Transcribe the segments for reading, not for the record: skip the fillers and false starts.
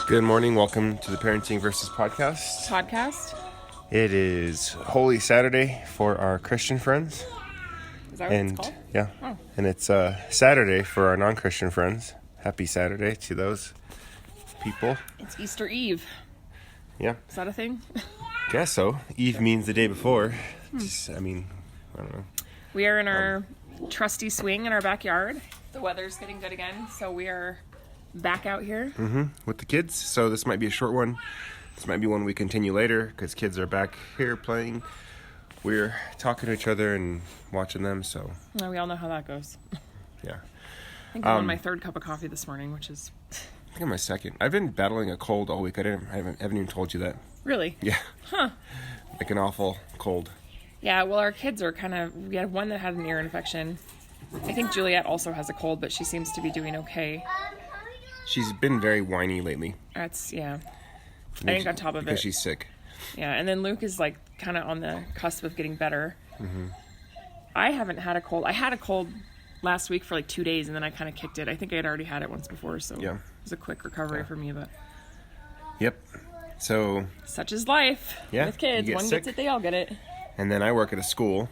Good morning. Welcome to the Parenting Versus podcast. It is Holy Saturday for our Christian friends. Is that what it's called? Yeah. Oh. And it's Saturday for our non-Christian friends. Happy Saturday to those people. It's Easter Eve. Yeah. Is that a thing? Guess so. Eve means the day before. I don't know. We are in our trusty swing in our backyard. The weather's getting good again, so we are back out here. With the kids. So this might be a short one. This might be one we continue later because kids are back here playing. We're talking to each other and watching them, so. Well, we all know how that goes. Yeah. I think I'm on my third cup of coffee this morning, which is... I think I'm my second. I've been battling a cold all week. I haven't even told you that. Really? Yeah. Huh. Like an awful cold. Yeah, well, our kids are we had one that had an ear infection. I think Juliet also has a cold, but she seems to be doing okay. She's been very whiny lately. Yeah. I think on top of because it. she's sick. Yeah, and then Luke is like kind of on the cusp of getting better. I haven't had a cold. I had a cold last week for like 2 days, and then I kind of kicked it. I think I had already had it once before, so yeah. It was a quick recovery for me. But yep. So such is life with kids. One gets it, they all get it. And then I work at a school,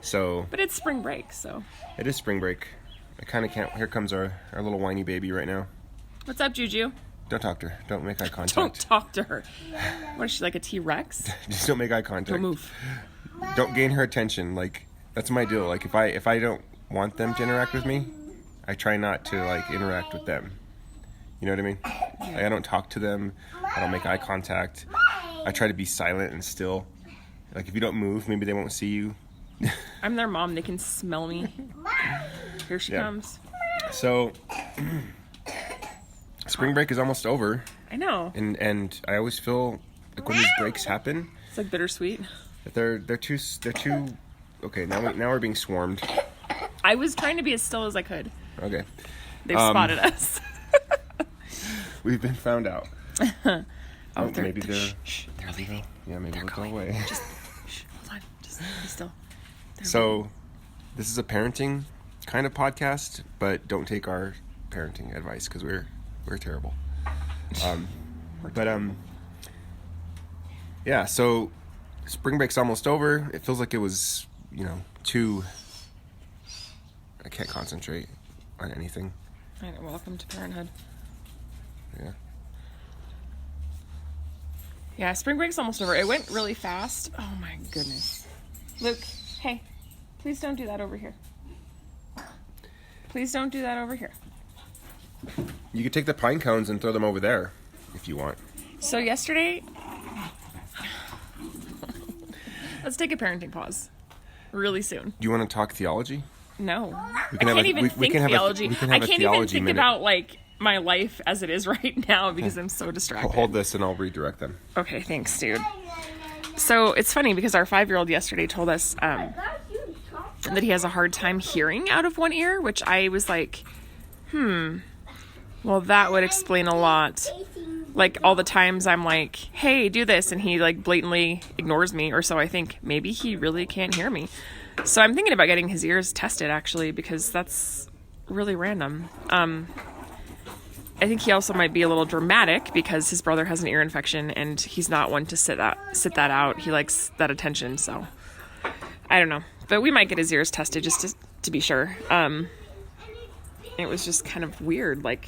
so. But it's spring break, so. It is spring break. I kind of can't. Here comes our little whiny baby right now. What's up, Juju? Don't talk to her. Don't make eye contact. Don't talk to her. What is she, like a T-Rex? Just don't make eye contact. Don't move. Don't gain her attention. Like, that's my deal. Like, if I don't want them to interact with me, I try not to like interact with them. You know what I mean? Like, I don't talk to them. I don't make eye contact. I try to be silent and still. Like, if you don't move, maybe they won't see you. I'm their mom. They can smell me. Here she comes. So, spring break is almost over. I know. And I always feel like when these breaks happen, it's like bittersweet. They're too. Okay, now we're being swarmed. I was trying to be as still as I could. Okay. They've spotted us. We've been found out. Maybe they're leaving. Yeah, maybe they'll go away. Just hold on. Just be still. So, this is a parenting kind of podcast, but don't take our parenting advice because we're terrible. Yeah. So, spring break's almost over. It feels like it was, too. I can't concentrate on anything. I know, welcome to parenthood. Yeah. Yeah, spring break's almost over. It went really fast. Oh my goodness. Luke, hey, please don't do that over here. Please don't do that over here. You could take the pine cones and throw them over there if you want. So yesterday, let's take a parenting pause really soon. Do you want to talk theology? No. I can't even think theology. I can't even think about like my life as it is right now because I'm so distracted. Hold this and I'll redirect them. Okay, thanks, dude. So it's funny because our 5-year-old yesterday told us that he has a hard time hearing out of one ear, which I was like, well, that would explain a lot. Like all the times I'm like, hey, do this, and he like blatantly ignores me, or so I think. Maybe he really can't hear me. So I'm thinking about getting his ears tested actually because that's really random. I think he also might be a little dramatic because his brother has an ear infection and he's not one to sit that out. He likes that attention, so I don't know. But we might get his ears tested just to be sure. It was just kind of weird. Like,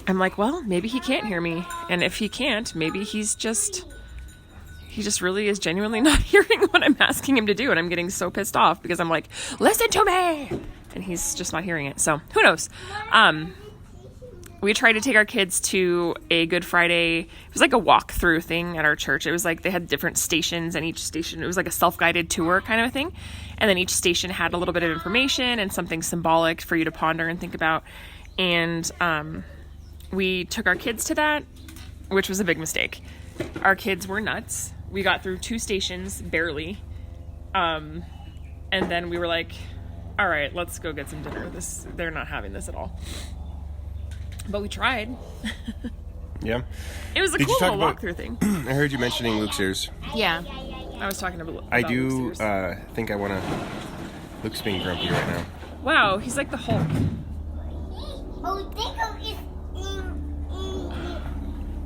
I'm like, well, maybe he can't hear me. And if he can't, maybe he just really is genuinely not hearing what I'm asking him to do. And I'm getting so pissed off because I'm like, listen to me. And he's just not hearing it. So who knows? We tried to take our kids to a Good Friday. It was like a walk-through thing at our church. It was like they had different stations, and each station, it was like a self-guided tour kind of a thing. And then each station had a little bit of information and something symbolic for you to ponder and think about. And we took our kids to that, which was a big mistake. Our kids were nuts. We got through 2 stations, barely. And then we were like, all right, let's go get some dinner. They're not having this at all. But we tried. Yeah. It was a cool little walkthrough thing. I heard you mentioning Luke's ears. Yeah. I was talking about I do Luke's ears. think I want to... Luke's being grumpy right now. Wow, he's like the Hulk. Overtaken is in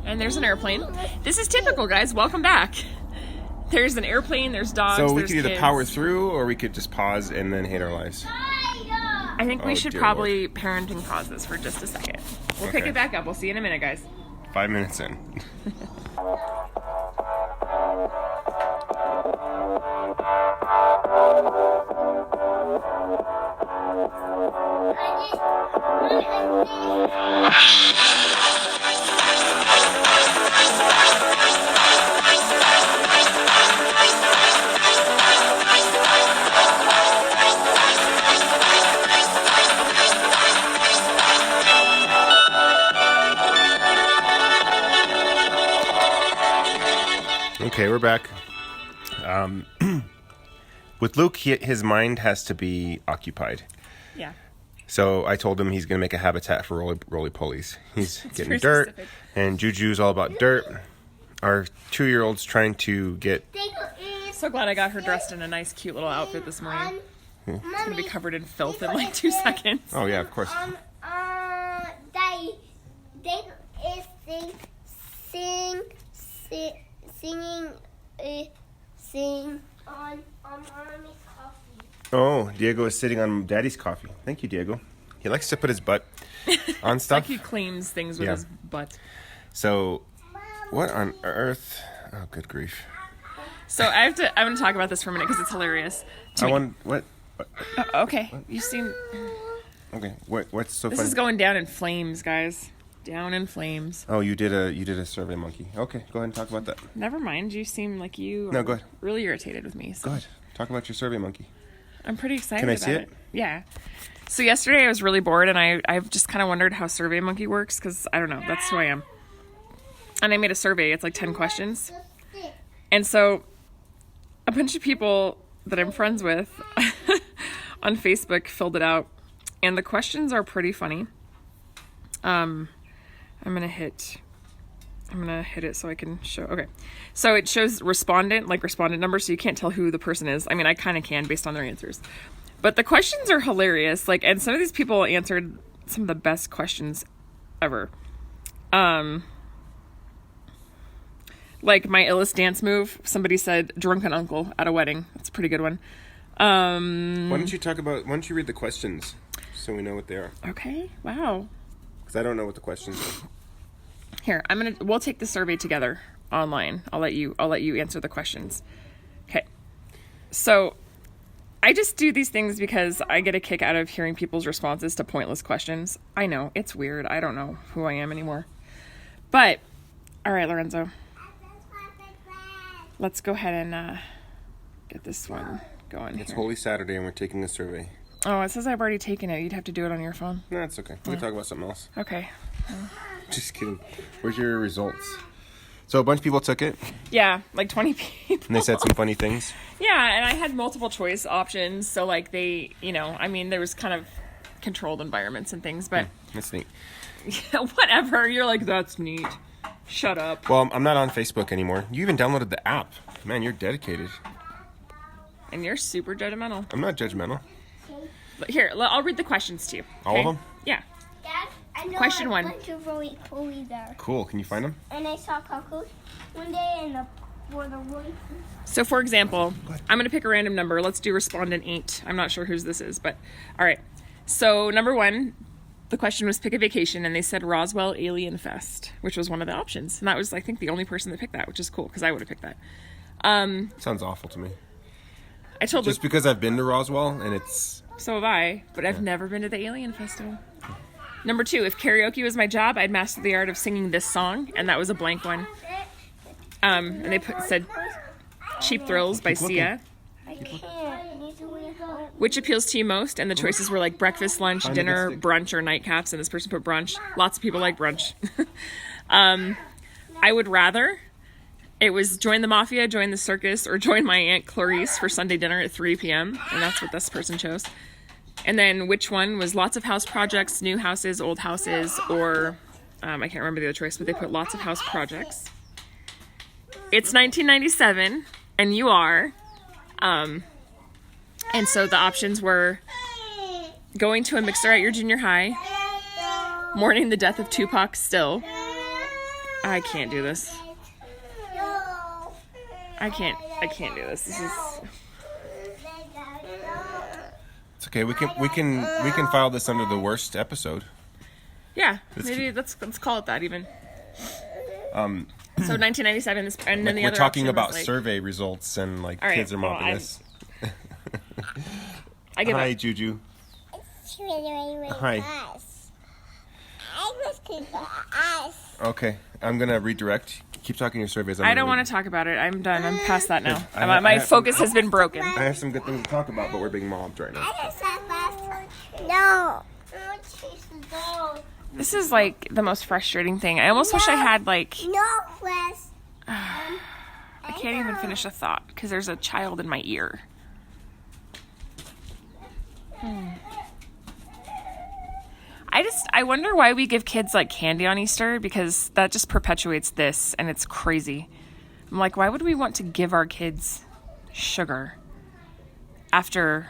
And there's an airplane. This is typical, guys. Welcome back. There's an airplane, there's dogs, So we there's could either kids. power through, or we could just pause and then hate our lives. I think we should dear probably parenting pause this for just a second. We'll pick Okay. it back up. We'll see you in a minute, guys. 5 minutes in. Okay, we're back. With Luke, his mind has to be occupied. Yeah. So I told him he's going to make a habitat for roly-polies. He's getting very dirt, specific. and Juju's all about dirt. Our 2-year-old's trying to get... So glad I got her dressed in a nice, cute little outfit this morning. It's going to be covered in filth in like 2 seconds. Oh, yeah, of course. Daddy, they is sing on mommy's coffee. Oh, Diego is sitting on Daddy's coffee. Thank you, Diego. He likes to put his butt on Like stuff. he cleans things with Yeah. his butt. So, what on earth? Oh, good grief. So I'm going to talk about this for a minute because it's hilarious. I want... What? Okay. You seem... Okay, what's so This funny? is going down in flames, guys. Down in flames. Oh, you did a survey monkey. Okay, go ahead and talk about that. Never mind. You seem like you No, are go ahead. really irritated with me. So Go ahead. Talk about your survey monkey. I'm pretty excited Can I about see it. it? Yeah. So yesterday I was really bored and I've just kind of wondered how SurveyMonkey works because I don't know. That's who I am. And I made a survey. It's like 10 questions. And so a bunch of people that I'm friends with on Facebook filled it out. And the questions are pretty funny. I'm gonna hit it so I can show. Okay, so it shows respondent number, so you can't tell who the person is. I mean, I kind of can based on their answers, but the questions are hilarious. Like, and some of these people answered some of the best questions ever. Like my illest dance move. Somebody said drunken uncle at a wedding. That's a pretty good one. Why don't you read the questions so we know what they are? Okay. Wow. Because I don't know what the questions are. Here, we'll take the survey together online. I'll let you answer the questions. Okay. So I just do these things because I get a kick out of hearing people's responses to pointless questions. I know, it's weird. I don't know who I am anymore. But, all right, Lorenzo. Let's go ahead and get this one going It's here. Holy Saturday and we're taking a survey. Oh, it says I've already taken it. You'd have to do it on your phone. No, it's okay. We can talk about something else. Okay. Just kidding. Where's your results? So a bunch of people took it Yeah, like 20 people. and they said some funny things. Yeah, and I had multiple choice options, so like they, I mean, there was kind of controlled environments and things, but That's neat. whatever. You're like, that's neat. Shut up. Well, I'm not on Facebook anymore. You even downloaded the app. Man, you're dedicated. And you're super judgmental. I'm not judgmental. But here, I'll read the questions to you. All of okay? them? Yeah. Dad, I know Question a one. bunch of roly-polies there. Cool. Can you find them? And I saw cockroach one day in the roly. So, for example, I'm going to pick a random number. Let's do respondent 8. I'm not sure whose this is, but all right. So, number 1, the question was pick a vacation, and they said Roswell Alien Fest, which was one of the options. And that was, I think, the only person that picked that, which is cool, because I would have picked that. Sounds awful to me. I told Just because I've been to Roswell and it's... So have I, but I've never been to the Alien Festival. Number 2, if karaoke was my job, I'd master the art of singing this song, and that was a blank one. And they said Cheap Thrills by Sia. I can't. Need to wait home. Which appeals to you most? And the choices were like breakfast, lunch, Find a dinner, good stick. brunch, or nightcaps, and this person put brunch. Lots of people like brunch. I would rather. It was join the mafia, join the circus, or join my Aunt Clarice for Sunday dinner at 3 p.m. And that's what this person chose. And then which one was lots of house projects, new houses, old houses, or I can't remember the other choice, but they put lots of house projects. It's 1997, and you are. And so the options were going to a mixer at your junior high, mourning the death of Tupac still, I can't do this. I can't do this. This is... It's okay. We can file this under the worst episode. Yeah, maybe let's call it that even. So 1997, and then the we're other talking option about was, like, survey results and like all right, kids are well, mocking this. I give Hi, up. Juju. Hi. Okay, I'm gonna redirect. Keep talking your surveys. I don't want to talk about it. I'm done. I'm past that now. I My have focus has been broken. I have some good things to talk about, but we're being mobbed right now. No. This is like the most frustrating thing. I almost wish I had like... No, Wes. I can't even finish a thought because there's a child in my ear. I wonder why we give kids like candy on Easter, because that just perpetuates this and it's crazy. I'm like, why would we want to give our kids sugar after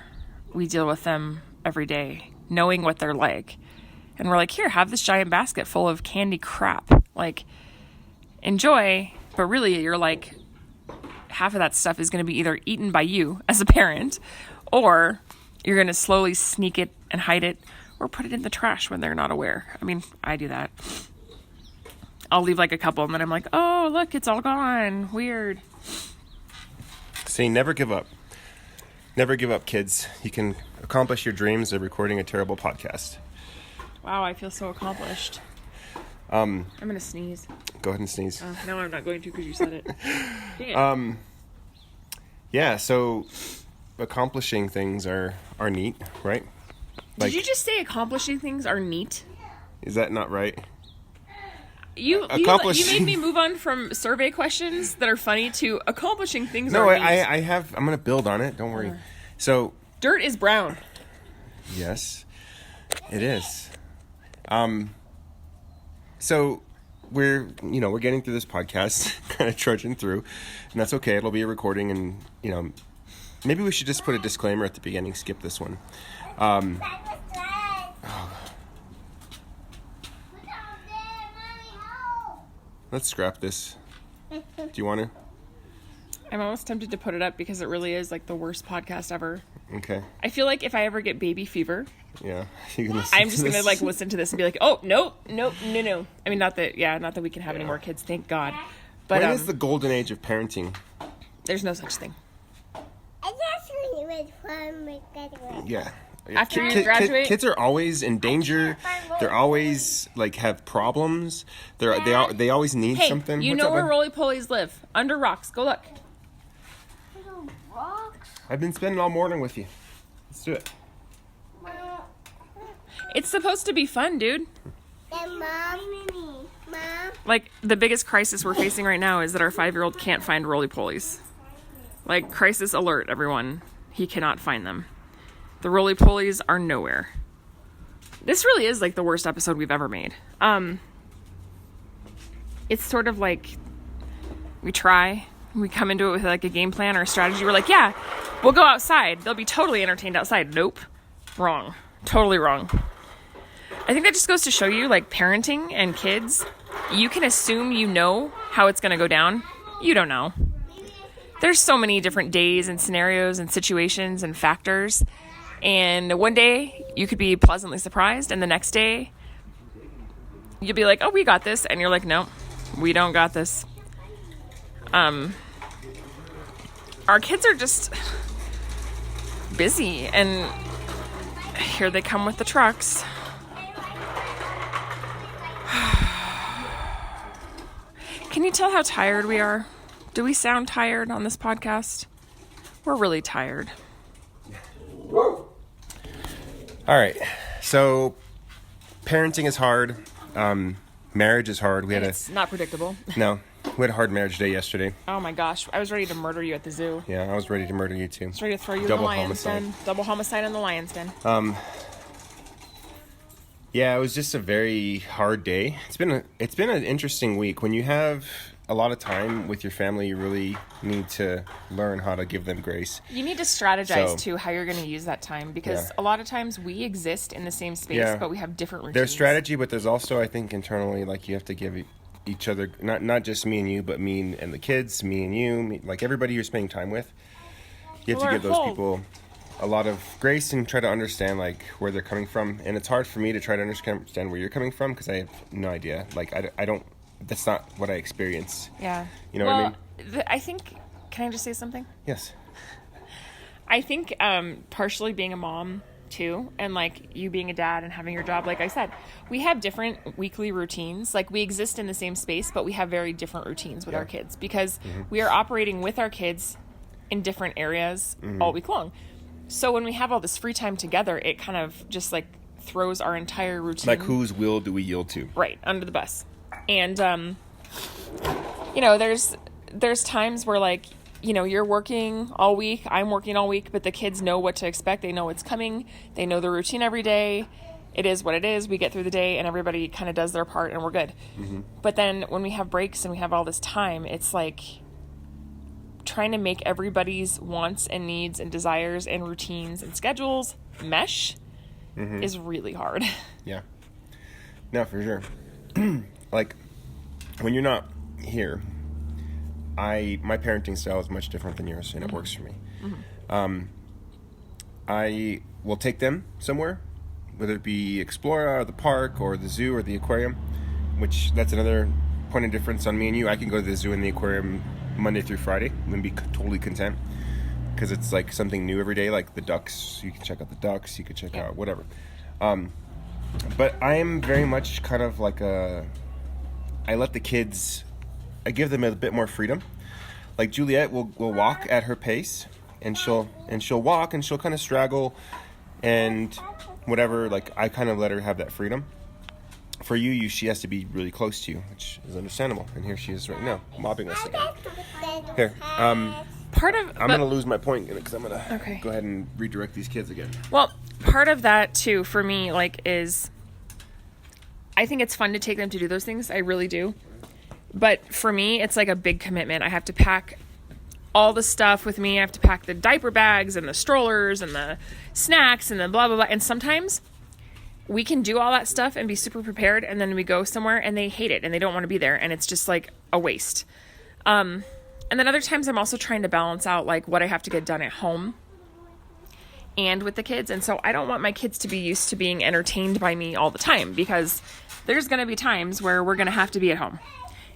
we deal with them every day, knowing what they're like? And we're like, here, have this giant basket full of candy crap. Like, enjoy, but really you're like, half of that stuff is going to be either eaten by you as a parent, or you're going to slowly sneak it and hide it, or put it in the trash when they're not aware. I mean, I do that. I'll leave like a couple and then I'm like, oh, look, it's all gone. Weird. See, never give up. Never give up, kids. You can accomplish your dreams of recording a terrible podcast. Wow, I feel so accomplished. I'm going to sneeze. Go ahead and sneeze. No, I'm not going to because you said it. Yeah, so accomplishing things are neat, right? Like, did you just say accomplishing things are neat? Is that not right? You made me move on from survey questions that are funny to accomplishing things are neat. I'm going to build on it. Don't worry. So, dirt is brown. Yes, it is. So we're getting through this podcast, kind of trudging through, and that's okay. It'll be a recording, and maybe we should just put a disclaimer at the beginning. Skip this one. Let's scrap this. Do you want to? I'm almost tempted to put it up because it really is like the worst podcast ever. Okay. I feel like if I ever get baby fever, yeah, you can I'm just gonna like listen to this and be like, oh no. I mean, not that we can have any more kids, thank God. But when is the golden age of parenting? There's no such thing. Yeah. After you graduate, kids are always in danger. They're always like have problems. They always need hey, something. You know where roly-polies live? Under rocks. Go look. I've been spending all morning with you. Let's do it. It's supposed to be fun, dude. Mom. Like, the biggest crisis we're facing right now is that our 5-year-old can't find roly-polies. Like, crisis alert, everyone. He cannot find them. The roly-polies are nowhere. This really is, like, the worst episode we've ever made. It's sort of like, we come into it with, like, a game plan or a strategy. We're like, yeah, we'll go outside. They'll be totally entertained outside. Nope. Wrong. Totally wrong. I think that just goes to show you, like, parenting and kids, you can assume you know how it's going to go down. You don't know. There's so many different days and scenarios and situations and factors. And one day you could be pleasantly surprised, and the next day you'll be like, oh, we got this. And you're like, no, we don't got this. Our kids are just busy, and here they come with the trucks. Can you tell how tired we are? Do we sound tired on this podcast? We're really tired. All right. So, parenting is hard. Marriage is hard. It's not predictable. No. We had a hard marriage day yesterday. Oh my gosh. I was ready to murder you at the zoo. Yeah, I was ready to murder you too. I was ready to throw you Double in the lion's homicide. den. Double homicide in the lion's den. Yeah, it was just a very hard day. It's been an interesting week. When you have a lot of time with your family, you really need to learn how to give them grace. You need to strategize too how you're going to use that time, because a lot of times we exist in the same space, but we have different routines. There's strategy, but there's also, I think, internally, like, you have to give each other, not just me and you, but me and the kids, me and you, like everybody you're spending time with. You have to give those people a lot of grace and try to understand like where they're coming from. And it's hard for me to try to understand where you're coming from because I have no idea. Like I don't. That's not what I experience. Yeah. You know what I mean? I think. Can I just say something? Yes. I think partially being a mom too, and like you being a dad and having your job, like I said, we have different weekly routines. Like we exist in the same space, but we have very different routines with our kids because we are operating with our kids in different areas all week long. So when we have all this free time together, it kind of just like throws our entire routine. Like whose will do we yield to? Right, under the bus. And you know, there's times where like, you know, you're working all week, I'm working all week, but the kids know what to expect. They know what's coming. They know the routine every day. It is what it is. We get through the day and everybody kind of does their part and we're good. But then when we have breaks and we have all this time, it's like trying to make everybody's wants and needs and desires and routines and schedules mesh is really hard. Yeah. No, for sure. Like when you're not here, my parenting style is much different than yours, and it works for me. I will take them somewhere, whether it be Explora or the park or the zoo or the aquarium, which that's another point of difference on me and you. I can go to the zoo and the aquarium Monday through Friday and be totally content because it's like something new every day, like the ducks. You can check out the ducks, you can check out whatever. But I am very much kind of like I let the kids, I give them a bit more freedom. Like Juliet will walk at her pace, and she'll walk and she'll kind of straggle, and whatever. Like I kind of let her have that freedom. For you, she has to be really close to you, which is understandable. And here she is right now, mobbing us again. Here, I'm gonna lose my point because I'm gonna go ahead and redirect these kids again. Well, part of that too for me, like, is I think it's fun to take them to do those things. I really do. But for me, it's like a big commitment. I have to pack all the stuff with me. I have to pack the diaper bags and the strollers and the snacks and the blah, blah, blah. And sometimes we can do all that stuff and be super prepared. And then we go somewhere and they hate it and they don't want to be there. And it's just like a waste. And then other times I'm also trying to balance out like what I have to get done at home and with the kids. And so I don't want my kids to be used to being entertained by me all the time because there's going to be times where we're going to have to be at home.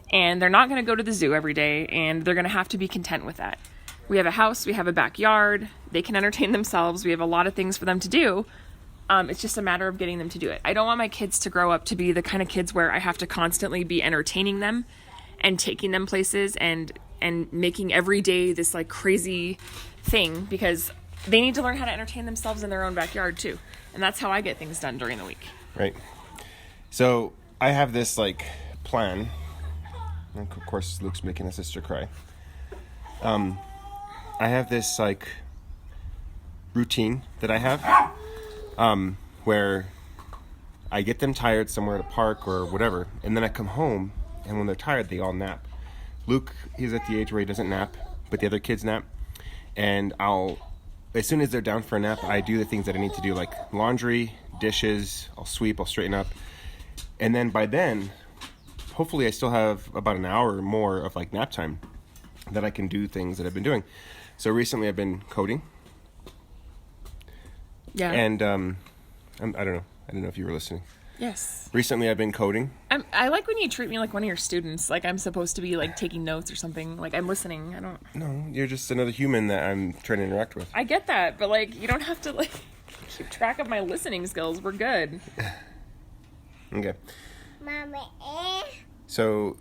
And they're not going to go to the zoo every day, and they're going to have to be content with that. We have a house, we have a backyard, they can entertain themselves, we have a lot of things for them to do. It's just a matter of getting them to do it. I don't want my kids to grow up to be the kind of kids where I have to constantly be entertaining them and taking them places and making every day this like crazy thing, because they need to learn how to entertain themselves in their own backyard too. And that's how I get things done during the week. Right. So I have this like plan. Of course, Luke's making his sister cry. I have this like routine that I have where I get them tired somewhere at a park or whatever, and then I come home, and when they're tired, they all nap. Luke, he's at the age where he doesn't nap, but the other kids nap, and as soon as they're down for a nap, I do the things that I need to do, like laundry, dishes, I'll sweep, I'll straighten up, and then by then, hopefully I still have about an hour or more of like nap time that I can do things that I've been doing. So recently I've been coding. Yeah. And I don't know. I don't know if you were listening. Yes. Recently I've been coding. I like when you treat me like one of your students. Like I'm supposed to be like taking notes or something. Like I'm listening. I don't. No, you're just another human that I'm trying to interact with. I get that, but like you don't have to like keep track of my listening skills. We're good. Okay. Mama, So,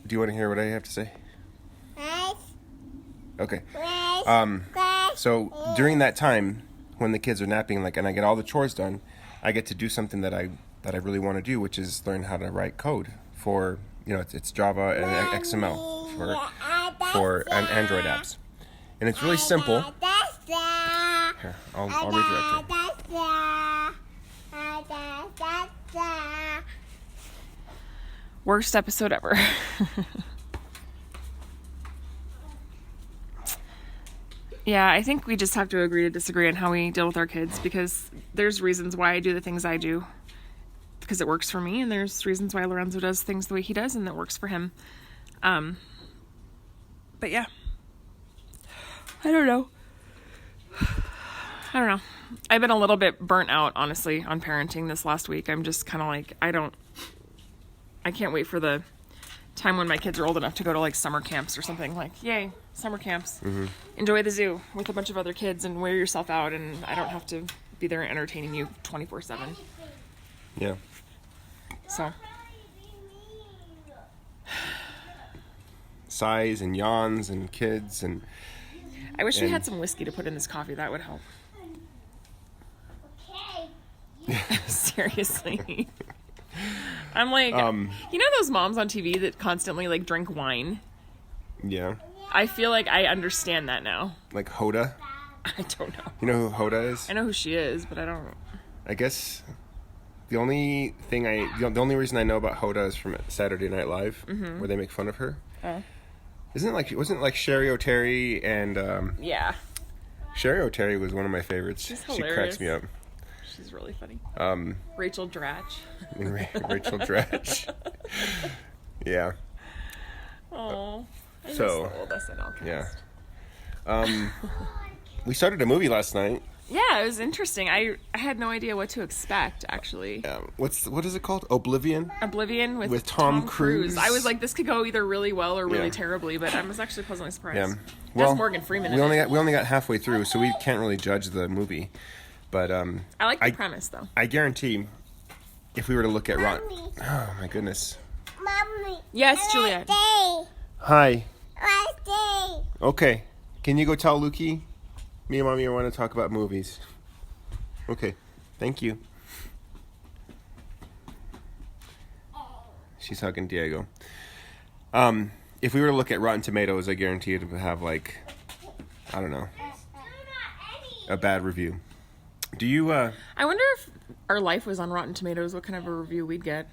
do you want to hear what I have to say? Okay. So during that time when the kids are napping, like, and I get all the chores done, I get to do something that I really want to do, which is learn how to write code for, it's Java and XML for Android apps, and it's really simple. Here, I'll redirect it. Worst episode ever. Yeah, I think we just have to agree to disagree on how we deal with our kids, because there's reasons why I do the things I do. because it works for me, and there's reasons why Lorenzo does things the way he does and that works for him. But yeah, I don't know. I've been a little bit burnt out, honestly, on parenting this last week. I'm just kind of like, I can't wait for the time when my kids are old enough to go to like summer camps or something. Like, yay, summer camps. Mm-hmm. Enjoy the zoo with a bunch of other kids and wear yourself out, and I don't have to be there entertaining you 24/7. Yeah. So. Sighs and yawns and kids and... I wish we had some whiskey to put in this coffee. That would help. Seriously. I'm like, you know those moms on TV that constantly like drink wine? Yeah. I feel like I understand that now. Like Hoda? I don't know. You know who Hoda is? I know who she is, but I don't... I guess the only reason I know about Hoda is from Saturday Night Live, where they make fun of her. Wasn't it like Sherry O'Terry and... Yeah. Sherry O'Terry was one of my favorites. She's She cracks me up. She's really funny. Rachel Dratch. Rachel Dratch. Yeah. Oh. I So, miss the old SNL cast. Yeah. We started a movie last night. Yeah, it was interesting. I had no idea what to expect, actually. What is it called? Oblivion with Tom Cruise. I was like, this could go either really well or really Yeah. terribly, but I was actually pleasantly surprised. Yeah. Well, Well, Morgan Freeman. we only got halfway through, so we can't really judge the movie. But I like the premise, though. I guarantee, if we were to look at Rotten... Mommy. Oh my goodness. Mommy. Yes, Juliet. Hi. Stay. Okay. Can you go tell Lukey? Me and Mommy want to talk about movies. Okay. Thank you. She's hugging Diego. If we were to look at Rotten Tomatoes, I guarantee it would have like, I don't know, a bad review. Do you, I wonder if our life was on Rotten Tomatoes, what kind of a review we'd get.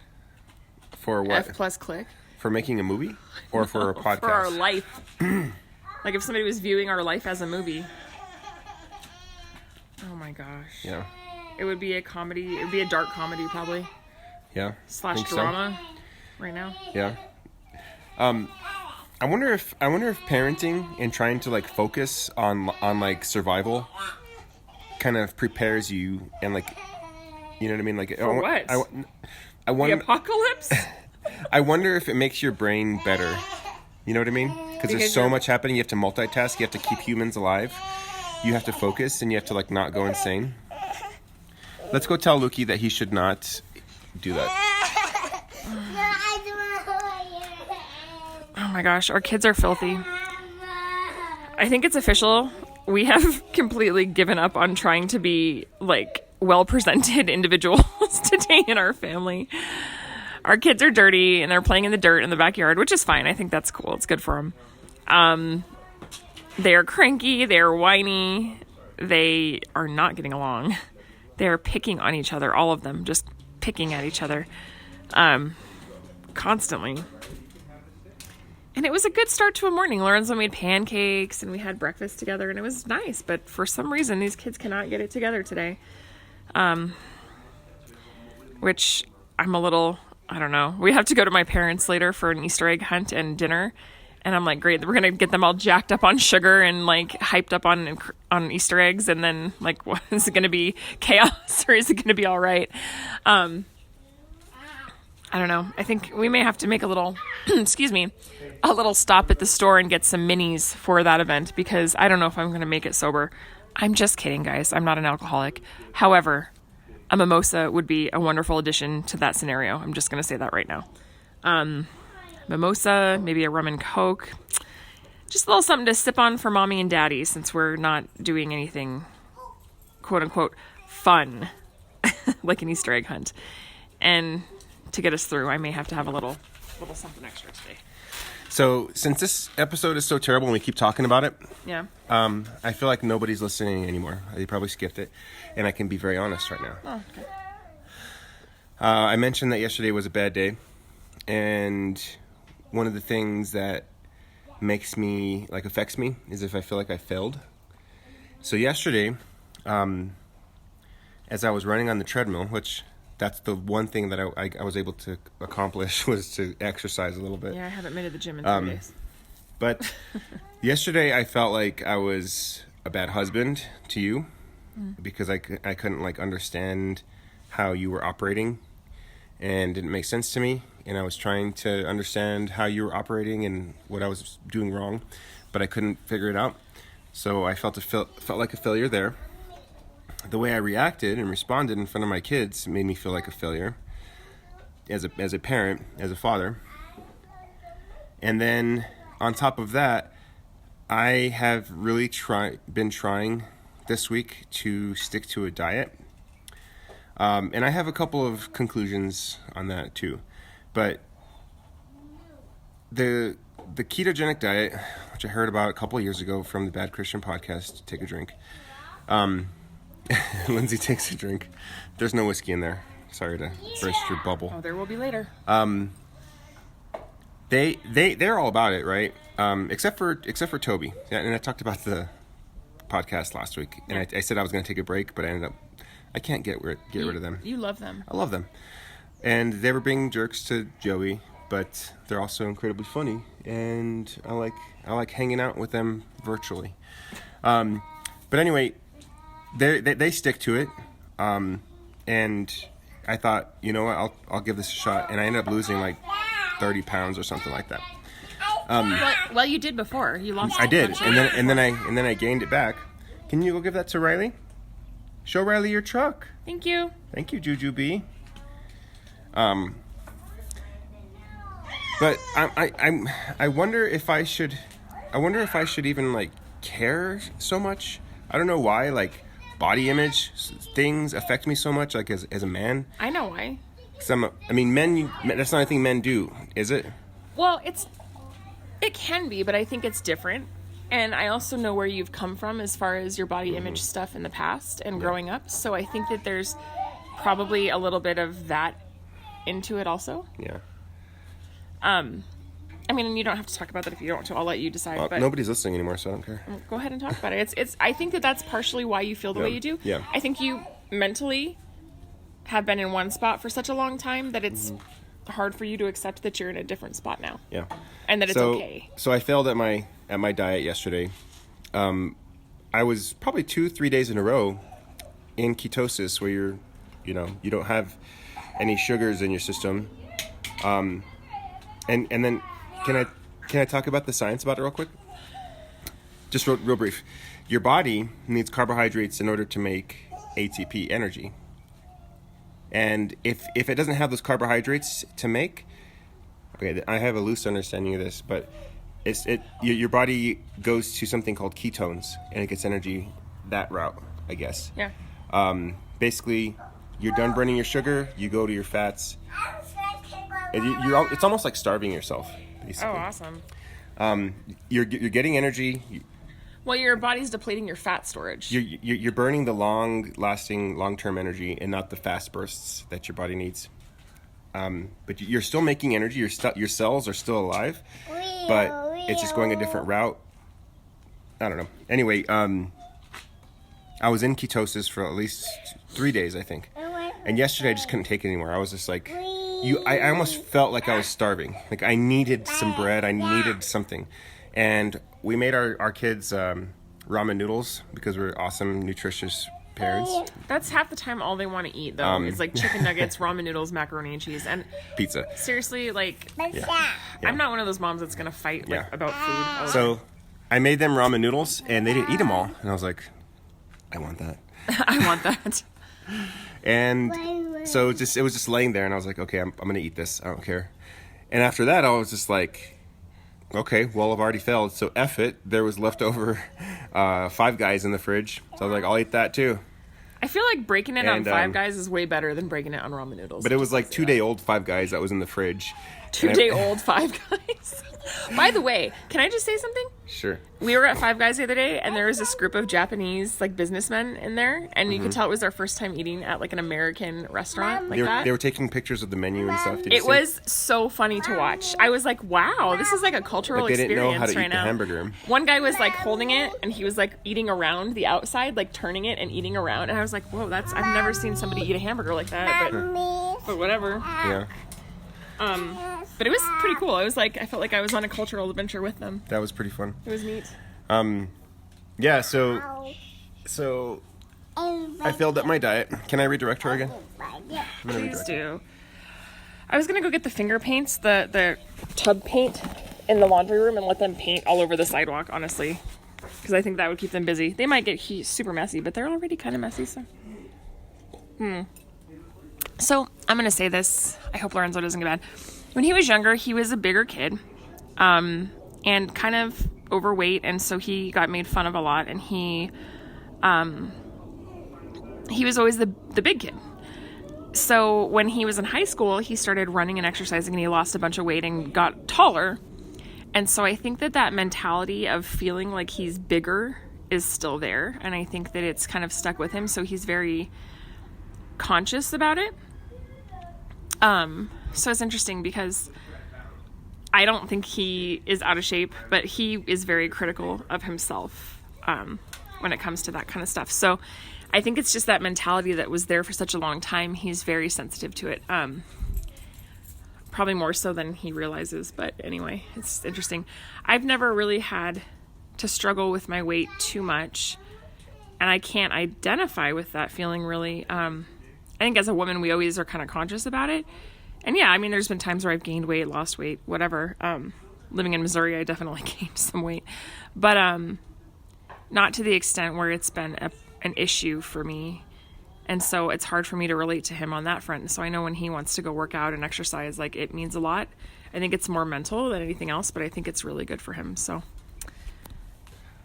for what? F+ click. For making a movie? Or for a podcast? For our life. Like if somebody was viewing our life as a movie. Oh my gosh. Yeah. It would be a comedy. It would be a dark comedy, probably. Yeah. / Think so? drama. Right now. Yeah. I wonder if parenting and trying to like focus on like survival kind of prepares you and like, you know what I mean? Like For what? I wonder, The apocalypse? I wonder if it makes your brain better. You know what I mean? Because there's so much happening. You have to multitask. You have to keep humans alive. You have to focus, and you have to like not go insane. Let's go tell Lukey that he should not do that. Oh my gosh, our kids are filthy. I think it's official. We have completely given up on trying to be like well-presented individuals today in our family. Our kids are dirty and they're playing in the dirt in the backyard, which is fine. I think that's cool. It's good for them. They are cranky. They are whiny. They are not getting along. They are picking on each other, all of them, just picking at each other constantly. And it was a good start to a morning. Lorenzo made pancakes and we had breakfast together and it was nice. But for some reason, these kids cannot get it together today. Which I'm a little, I don't know. We have to go to my parents later for an Easter egg hunt and dinner. And I'm like, great, we're going to get them all jacked up on sugar and like hyped up on Easter eggs. And then like, what is it going to be chaos or is it going to be all right? I don't know. I think we may have to make a little, excuse me, a little stop at the store and get some minis for that event because I don't know if I'm going to make it sober. I'm just kidding, guys. I'm not an alcoholic. However, a mimosa would be a wonderful addition to that scenario. I'm just going to say that right now. Mimosa, maybe a rum and coke. Just a little something to sip on for mommy and daddy since we're not doing anything, quote unquote, fun, like an Easter egg hunt. And to get us through, I may have to have a little something extra today. So since this episode is so terrible and we keep talking about it, Yeah. I feel like nobody's listening anymore. They probably skipped it. And I can be very honest right now. Oh, okay. I mentioned that yesterday was a bad day. And one of the things that affects me is if I feel like I failed. So yesterday, as I was running on the treadmill, which that's the one thing that I was able to accomplish was to exercise a little bit. Yeah, I haven't been to the gym in 3 days. But yesterday I felt like I was a bad husband to you because I couldn't like understand how you were operating, and it didn't make sense to me. And I was trying to understand how you were operating and what I was doing wrong, but I couldn't figure it out. So I felt like a failure there. The way I reacted and responded in front of my kids made me feel like a failure as a parent, as a father. And then on top of that, I have really been trying this week to stick to a diet. And I have a couple of conclusions on that too. But the ketogenic diet, which I heard about a couple of years ago from the Bad Christian podcast, Take a Drink. Lindsay takes a drink. There's no whiskey in there. Sorry to burst your bubble. Oh, there will be later. They're all about it, right? Except for Toby. Yeah, and I talked about the podcast last week, and I said I was going to take a break, but I can't get rid of them. You love them. I love them, and they were being jerks to Joey, but they're also incredibly funny, and I like hanging out with them virtually. But anyway, they stick to it, and I thought, you know what, I'll give this a shot, and I ended up losing like 30 pounds or something like that. Well, you did before. You lost. I did, and then I gained it back. Can you go give that to Riley? Show Riley your truck. Thank you. Thank you, Juju B. But I wonder if I should even like care so much. I don't know why like body image things affect me so much, like as a man. I know why. Men, that's not a thing men do, is it? Well, it can be, but I think it's different. And I also know where you've come from as far as your body image stuff in the past and growing up. So I think that there's probably a little bit of that into it also. Yeah. I mean, you don't have to talk about that if you don't want to. I'll let you decide. But nobody's listening anymore, so I don't care. Go ahead and talk about it. I think that's partially why you feel the way you do. Yeah. I think you mentally have been in one spot for such a long time that it's hard for you to accept that you're in a different spot now. Yeah. And that it's okay. So I failed at my diet yesterday. I was probably 2-3 days in a row in ketosis, where you don't have any sugars in your system. And then can I talk about the science about it real quick? Just real brief. Your body needs carbohydrates in order to make ATP, energy. And if it doesn't have those carbohydrates to make, okay, I have a loose understanding of this, but your body goes to something called ketones, and it gets energy that route, I guess. Yeah. Basically, you're done burning your sugar, you go to your fats. It's almost like starving yourself, basically. Oh, awesome. You're getting energy. Well, your body's depleting your fat storage. You're burning the long-term energy and not the fast bursts that your body needs. But you're still making energy. Your cells are still alive, but it's just going a different route. I don't know. Anyway, I was in ketosis for at least 3 days, I think. And yesterday I just couldn't take it anymore. I was just like, I almost felt like I was starving. Like I needed some bread. I needed something. And we made our kids ramen noodles because we're awesome, nutritious parents. That's half the time all they want to eat, though. Is like chicken nuggets, ramen noodles, macaroni and cheese, and pizza. Seriously, like, Yeah. I'm not one of those moms that's gonna fight about food. So I made them ramen noodles, and they didn't eat them all. And I was like, I want that. I want that. And so it was just laying there, and I was like, okay, I'm gonna eat this. I don't care. And after that, I was just like, okay, well, I've already failed, so F it. There was leftover Five Guys in the fridge, so I was like, I'll eat that too. I feel like breaking it on Five Guys is way better than breaking it on ramen noodles. But it was like 2-day-old Five Guys that was in the fridge. 2-day-old Five Guys. By the way, can I just say something? Sure. We were at Five Guys the other day, and there was this group of Japanese like businessmen in there, and you could tell it was their first time eating at like an American restaurant like that. They were taking pictures of the menu and stuff. Did you It see? was so funny to watch. I was like, wow, this is like a cultural Like they didn't experience know how to right eat the now. hamburger. One guy was like holding it, and he was like eating around the outside, like turning it and eating around, and I was like, whoa, I've never seen somebody eat a hamburger like that, but whatever. Yeah. But it was pretty cool. I felt like I was on a cultural adventure with them. That was pretty fun. It was neat. Yeah, so I failed at my diet. Can I redirect her again? I'm gonna Please redirect her. do. I was gonna go get the finger paints, the tub paint in the laundry room, and let them paint all over the sidewalk, honestly. Because I think that would keep them busy. They might get super messy, but they're already kind of messy, so. So, I'm gonna say this. I hope Lorenzo doesn't get mad. When he was younger, he was a bigger kid, and kind of overweight, and so he got made fun of a lot, and he was always the big kid. So when he was in high school, he started running and exercising, and he lost a bunch of weight and got taller. And so I think that mentality of feeling like he's bigger is still there, and I think that it's kind of stuck with him, so he's very conscious about it. So it's interesting because I don't think he is out of shape, but he is very critical of himself when it comes to that kind of stuff. So I think it's just that mentality that was there for such a long time. He's very sensitive to it. Probably more so than he realizes, but anyway, it's interesting. I've never really had to struggle with my weight too much, and I can't identify with that feeling really. I think as a woman, we always are kind of conscious about it. And yeah, I mean, there's been times where I've gained weight, lost weight, whatever. Living in Missouri, I definitely gained some weight, but not to the extent where it's been an issue for me. And so it's hard for me to relate to him on that front. So I know when he wants to go work out and exercise, like, it means a lot. I think it's more mental than anything else, but I think it's really good for him. So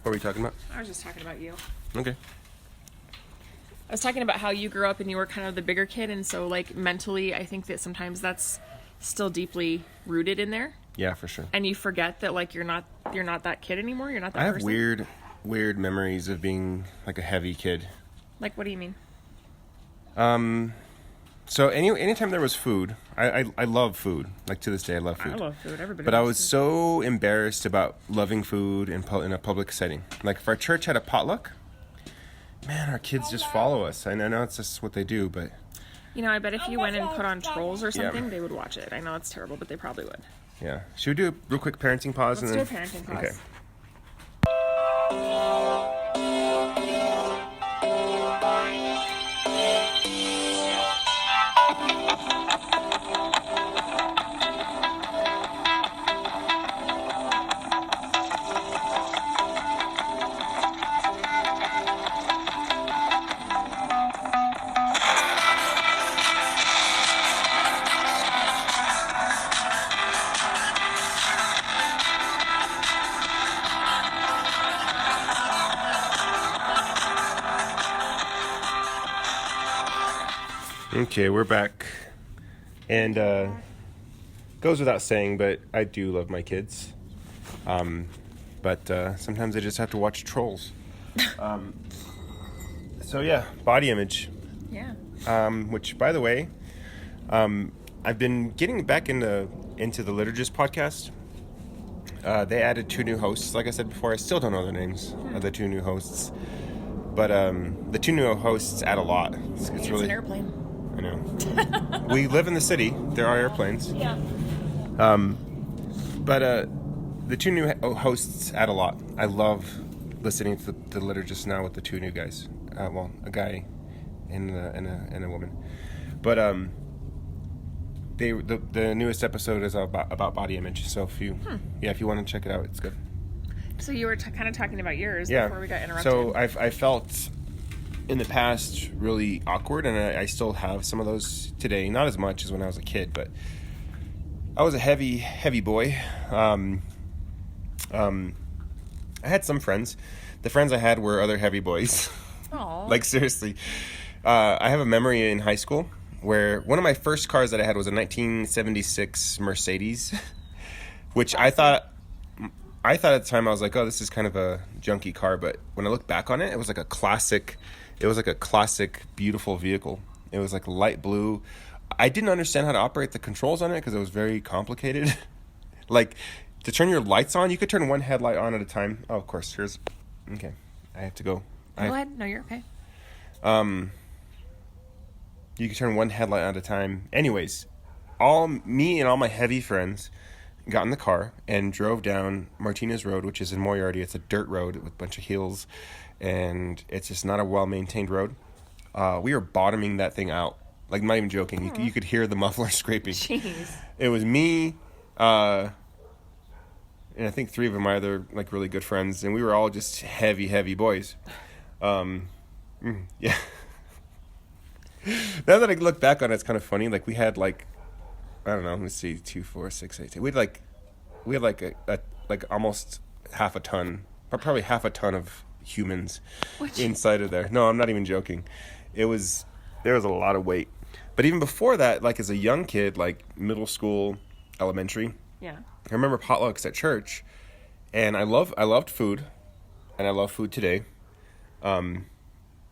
What were we talking about? I was just talking about you. Okay. I was talking about how you grew up and you were kind of the bigger kid, and so like mentally, I think that sometimes that's still deeply rooted in there, Yeah, for sure. and you forget that like you're not that kid anymore. You're not that I have person. weird memories of being like a heavy kid. Like, what do you mean? So anytime there was food, I love food. Like to this day, I love food. I love food. Everybody. But I loves was food. so embarrassed about loving food in a public setting. Like if our church had a potluck, man, our kids just follow us. I know it's just what they do, but You know, I bet if you went and put on Trolls or something, they would watch it. I know it's terrible, but they probably would. yeah. Should we do a real quick parenting pause? Let's and do a then... parenting pause. Okay. Okay, we're back. And goes without saying, but I do love my kids. But sometimes I just have to watch Trolls. So yeah, body image. Yeah. Which, by the way, I've been getting back into the Liturgist podcast. They added 2 new hosts. Like I said before, I still don't know the names of the 2 new hosts. But the 2 new hosts add a lot. It's really an airplane. I know. We live in the city. There are airplanes. Yeah. But the 2 new hosts add a lot. I love listening to the Liturgist now with the 2 new guys. Well, a guy and a woman. But the newest episode is about body image. So if you want to check it out, it's good. So you were kind of talking about yours Yeah. before we got interrupted. So I felt in the past really awkward, and I still have some of those today. Not as much as when I was a kid, but I was a heavy boy. I had some friends. The friends I had were other heavy boys. Aw. Like seriously. I have a memory in high school where one of my first cars that I had was a 1976 Mercedes, which I thought at the time, I was like, oh, this is kind of a junky car. But when I look back on it, it was like a classic, beautiful vehicle. It was like light blue. I didn't understand how to operate the controls on it because it was very complicated. Like, to turn your lights on, you could turn one headlight on at a time. Oh, of course, okay, I have to go. Go ahead. No, you're okay. You could turn one headlight on at a time. Anyways, me and all my heavy friends got in the car and drove down Martinez Road, which is in Moriarty. It's a dirt road with a bunch of hills, and it's just not a well-maintained road. We were bottoming that thing out. Like, I'm not even joking. You could hear the muffler scraping. Jeez. It was me, and I think 3 of my other, like, really good friends, and we were all just heavy boys. Yeah. Now that I look back on it, it's kind of funny. Like, we had, like, I don't know, let's see, 2, 4, 6, 8, 10. We had like a almost half a ton, probably half a ton of humans inside of there. No, I'm not even joking. There was a lot of weight. But even before that, like as a young kid, like middle school, elementary, Yeah. I remember potlucks at church, and I loved food, and I love food today,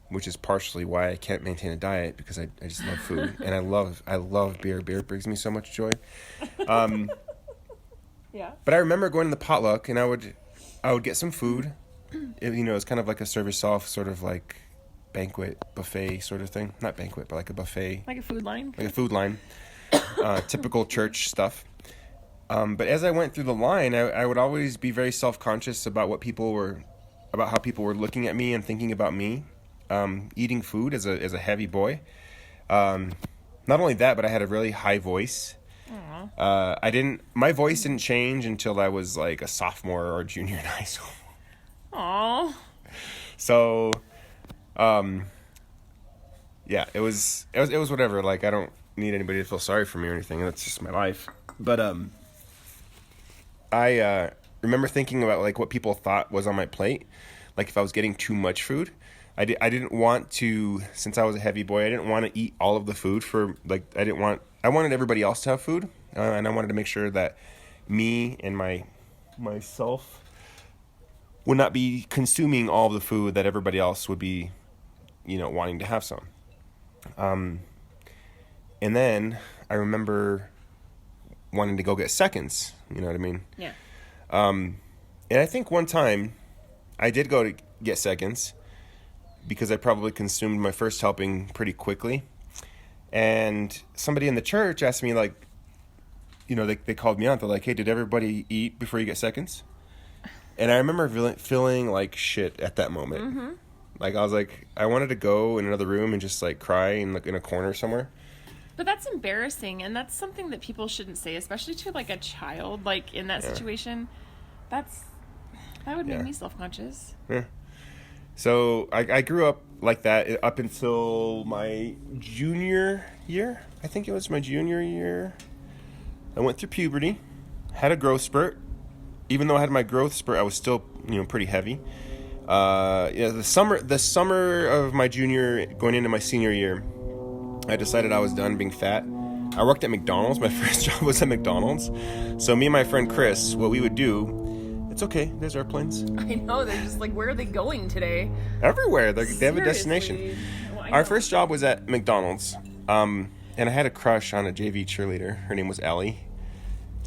which is partially why I can't maintain a diet, because I just love food, and I love beer. Beer brings me so much joy. Yeah. But I remember going to the potluck, and I would get some food. It's kind of like a serve yourself sort of like banquet buffet sort of thing. Not banquet, but like a buffet. Like a food line. Like a food line. Typical church stuff. But as I went through the line, I would always be very self-conscious about how people were looking at me and thinking about me. Eating food as a heavy boy. Not only that, but I had a really high voice. My voice didn't change until I was like a sophomore or a junior in high school. Aww. So, yeah, it was whatever. Like, I don't need anybody to feel sorry for me or anything. That's just my life. But I remember thinking about like what people thought was on my plate. Like if I was getting too much food. I didn't want to, since I was a heavy boy, I didn't want to eat all of the food I wanted everybody else to have food, and I wanted to make sure that me and myself would not be consuming all of the food that everybody else would be, wanting to have some. And then I remember wanting to go get seconds, you know what I mean? Yeah. And I think one time I did go to get seconds, because I probably consumed my first helping pretty quickly. And somebody in the church asked me, like, they called me out. They're like, hey, did everybody eat before you get seconds? And I remember feeling like shit at that moment. Mm-hmm. Like, I was like, I wanted to go in another room and just, like, cry in a corner somewhere. But that's embarrassing, and that's something that people shouldn't say, especially to, like, a child, like, in that situation. That would make me self-conscious. Yeah. So I grew up like that up until my junior year. I think it was my junior year. I went through puberty, had a growth spurt. Even though I had my growth spurt, I was still, pretty heavy. The summer of my junior, going into my senior year, I decided I was done being fat. I worked at McDonald's. My first job was at McDonald's. So me and my friend Chris, what we would do. It's okay. There's airplanes. I know. They're just like, where are they going today? Everywhere. They have a destination. Well, Our first job was at McDonald's. And I had a crush on a JV cheerleader. Her name was Ellie.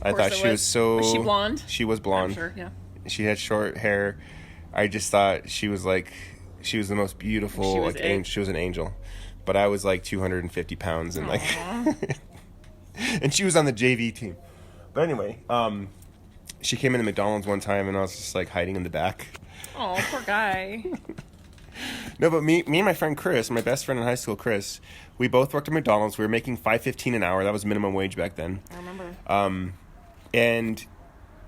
I thought she was so... Was she blonde? She was blonde. I'm sure, yeah. She had short hair. I just thought she was the most beautiful... She was an angel. But I was like 250 pounds and like... and she was on the JV team. But anyway, she came into McDonald's one time, and I was just, like, hiding in the back. Oh, poor guy. No, but me and my friend Chris, my best friend in high school, Chris, we both worked at McDonald's. We were making $5.15 an hour. That was minimum wage back then. I remember. And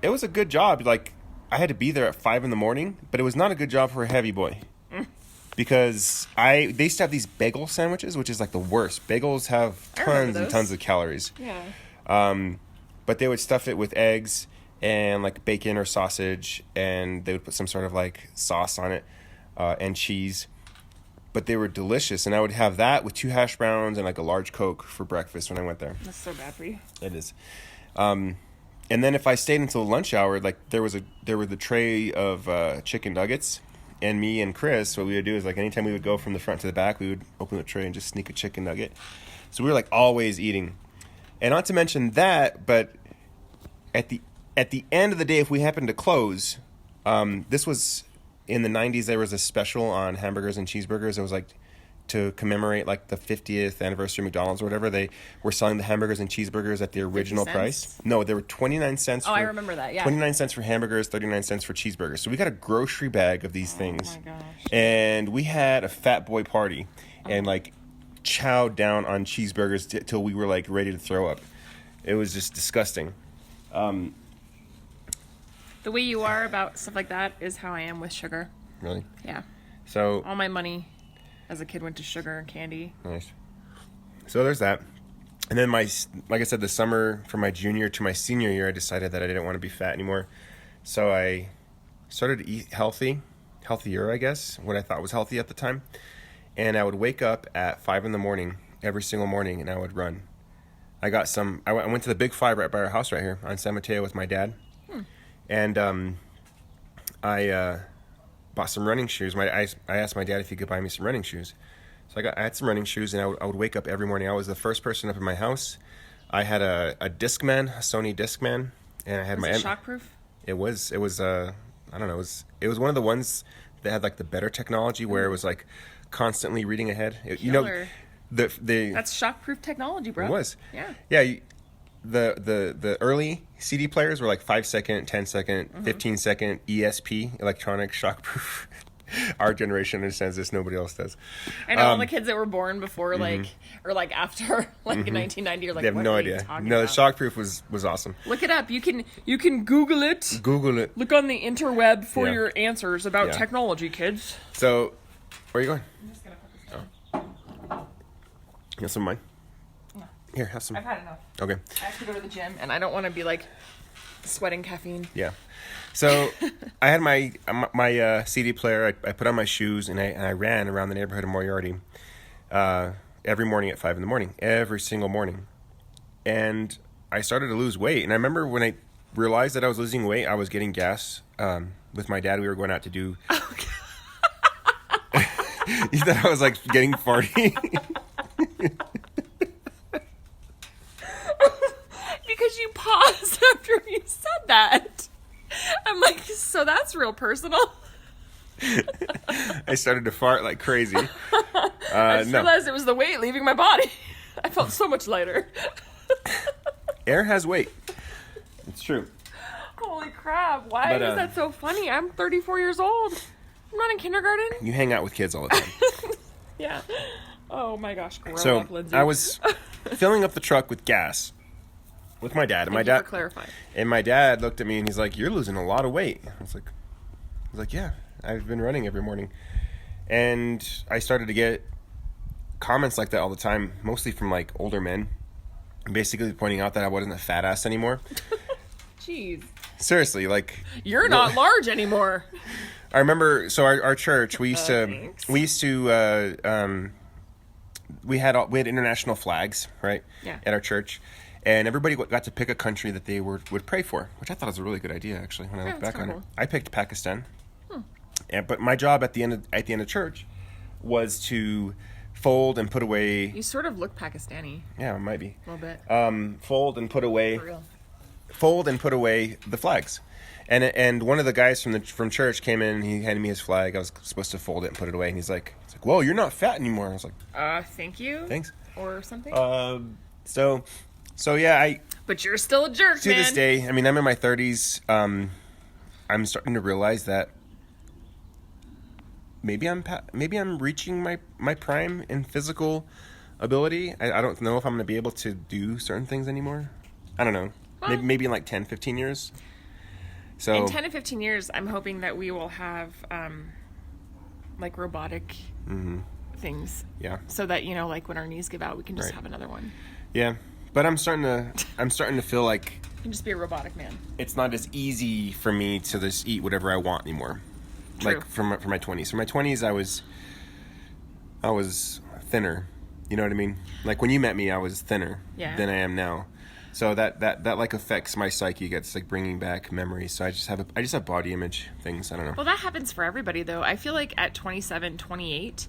it was a good job. Like, I had to be there at 5 in the morning, but it was not a good job for a heavy boy. Because they used to have these bagel sandwiches, which is, like, the worst. Bagels have tons and tons of calories. Yeah. But they would stuff it with eggs and like bacon or sausage, and they would put some sort of like sauce on it, and cheese. but they were delicious. And I would have that with 2 hash browns and like a large Coke for breakfast when I went there. That's so bad for you. It is. And then if I stayed until lunch hour, like there was the tray of chicken nuggets, and me and Chris, what we would do is like anytime we would go from the front to the back, we would open the tray and just sneak a chicken nugget. So we were like always eating. And not to mention that, but at the end of the day, if we happened to close, this was in the 90s. There was a special on hamburgers and cheeseburgers. It was like to commemorate like the 50th anniversary of McDonald's or whatever. They were selling the hamburgers and cheeseburgers at the original 50 price. cents? No, they were 29 cents. Oh, I remember that. Yeah. 29 cents for hamburgers, 39 cents for cheeseburgers. So we got a grocery bag of these things. Oh my gosh. And we had a fat boy party and like chowed down on cheeseburgers till we were like ready to throw up. It was just disgusting. The way you are about stuff like that is how I am with sugar. Really? Yeah. So All my money as a kid went to sugar and candy. nice. So there's that. And then like I said, the summer from my junior to my senior year, I decided that I didn't want to be fat anymore. So I started to eat healthier, I guess, what I thought was healthy at the time. And I would wake up at 5 a.m. every single morning, and I would run. I went to the Big Five right by our house right here on San Mateo with my dad. And I bought some running shoes. I asked my dad if he could buy me some running shoes. So I had some running shoes, and I would wake up every morning. I was the first person up in my house. I had a Discman, a Sony Discman, and I had Was it shockproof? It was I don't know, it was one of the ones that had like the better technology where it was like constantly reading ahead. Killer. The That's shockproof technology, bro. it was. Yeah. Yeah, the early CD players were like 5-second, 10-second, 15-second ESP, electronic shockproof. Our generation understands this, nobody else does. I know all the kids that were born before, like, or like after, like in 1990, are like, They have what no are you idea. talking No, the about? shockproof was awesome. Look it up. You can Google it. Google it. Look on the interweb for Yeah. your answers about Yeah. technology, kids. So, where are you going? I'm just gonna put this down. You got some of mine? No. Here, have some. I've had enough. Okay. I have to go to the gym, and I don't want to be like sweating caffeine. Yeah. So I had my CD player. I put on my shoes and I ran around the neighborhood of Moriarty every morning at 5 a.m. every single morning, and I started to lose weight. And I remember when I realized that I was losing weight, I was getting gas with my dad. We were going out to do. You thought I was like getting farty. Because you paused after you said that. I'm like, so that's real personal. I started to fart like crazy. I just No. realized it was the weight leaving my body. I felt so much lighter. Air has weight. It's true. Holy crap. Why But, is that so funny? I'm 34 years old. I'm not in kindergarten. You hang out with kids all the time. Yeah. Oh my gosh. Grow So up, Lindsay. I was filling up the truck with gas with my dad, and Thank you for clarifying. and my dad looked at me and he's like, "You're losing a lot of weight." I was like, "Yeah, I've been running every morning," and I started to get comments like that all the time, mostly from like older men, basically pointing out that I wasn't a fat ass anymore. Jeez. Seriously, like You're not large anymore. I remember. So our church, we used thanks. we had international flags, right? Yeah. At our church, and everybody got to pick a country that they would pray for, which I thought was a really good idea, actually. When I look that's back kinda on it, cool. I picked Pakistan, but my job at the end of church was to fold and put away. You sort of look Pakistani Yeah, it might be. a little bit. Fold and put away. For real. Fold and put away the flags. And one of the guys from church came in and he handed me his flag. I was supposed to fold it and put it away, and he's like, "Whoa, you're not fat anymore." I was like, Thank you. "Thanks." Or something. So yeah, But you're still a jerk, to man. this day, I mean, I'm in my 30s. I'm starting to realize that maybe I'm reaching my prime in physical ability. I don't know if I'm going to be able to do certain things anymore. I don't know. Well, Maybe in like 10, 15 years. So In 10 to 15 years, I'm hoping that we will have, like, robotic things. yeah. So that, like, when our knees give out, we can just Right. have another one. Yeah. But I'm starting to feel like You can just be a robotic man. it's not as easy for me to just eat whatever I want anymore. True. Like for my 20s. For my 20s, I was I was thinner. You know what I mean? Like when you met me, I was thinner than I am now. So that like affects my psyche. It's like bringing back memories. So I just have body image things. I don't know. Well, that happens for everybody though. I feel like at 27, 28,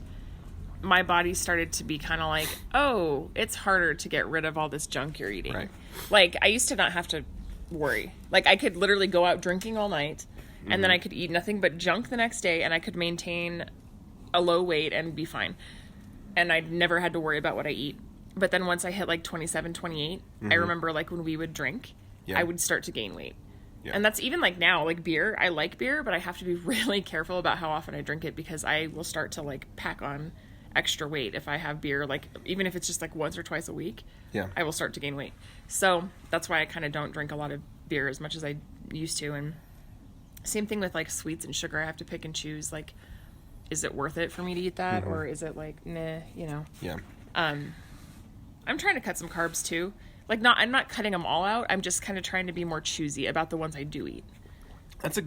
my body started to be kind of like, oh, it's harder to get rid of all this junk you're eating. Right. Like I used to not have to worry. Like I could literally go out drinking all night, and then I could eat nothing but junk the next day, and I could maintain a low weight and be fine. And I never had to worry about what I eat. But then once I hit like 27, 28, I remember like when we would drink, I would start to gain weight. Yeah. And that's even like now, like beer. I like beer, but I have to be really careful about how often I drink it because I will start to like pack on extra weight if I have beer. Like even if it's just like once or twice a week, I will start to gain weight. So that's why I kind of don't drink a lot of beer as much as I used to. And same thing with like sweets and sugar. I have to pick and choose like, is it worth it for me to eat that? Or is it like, nah, you know? Yeah. I'm trying to cut some carbs too. Like I'm not cutting them all out. I'm just kind of trying to be more choosy about the ones I do eat. That's a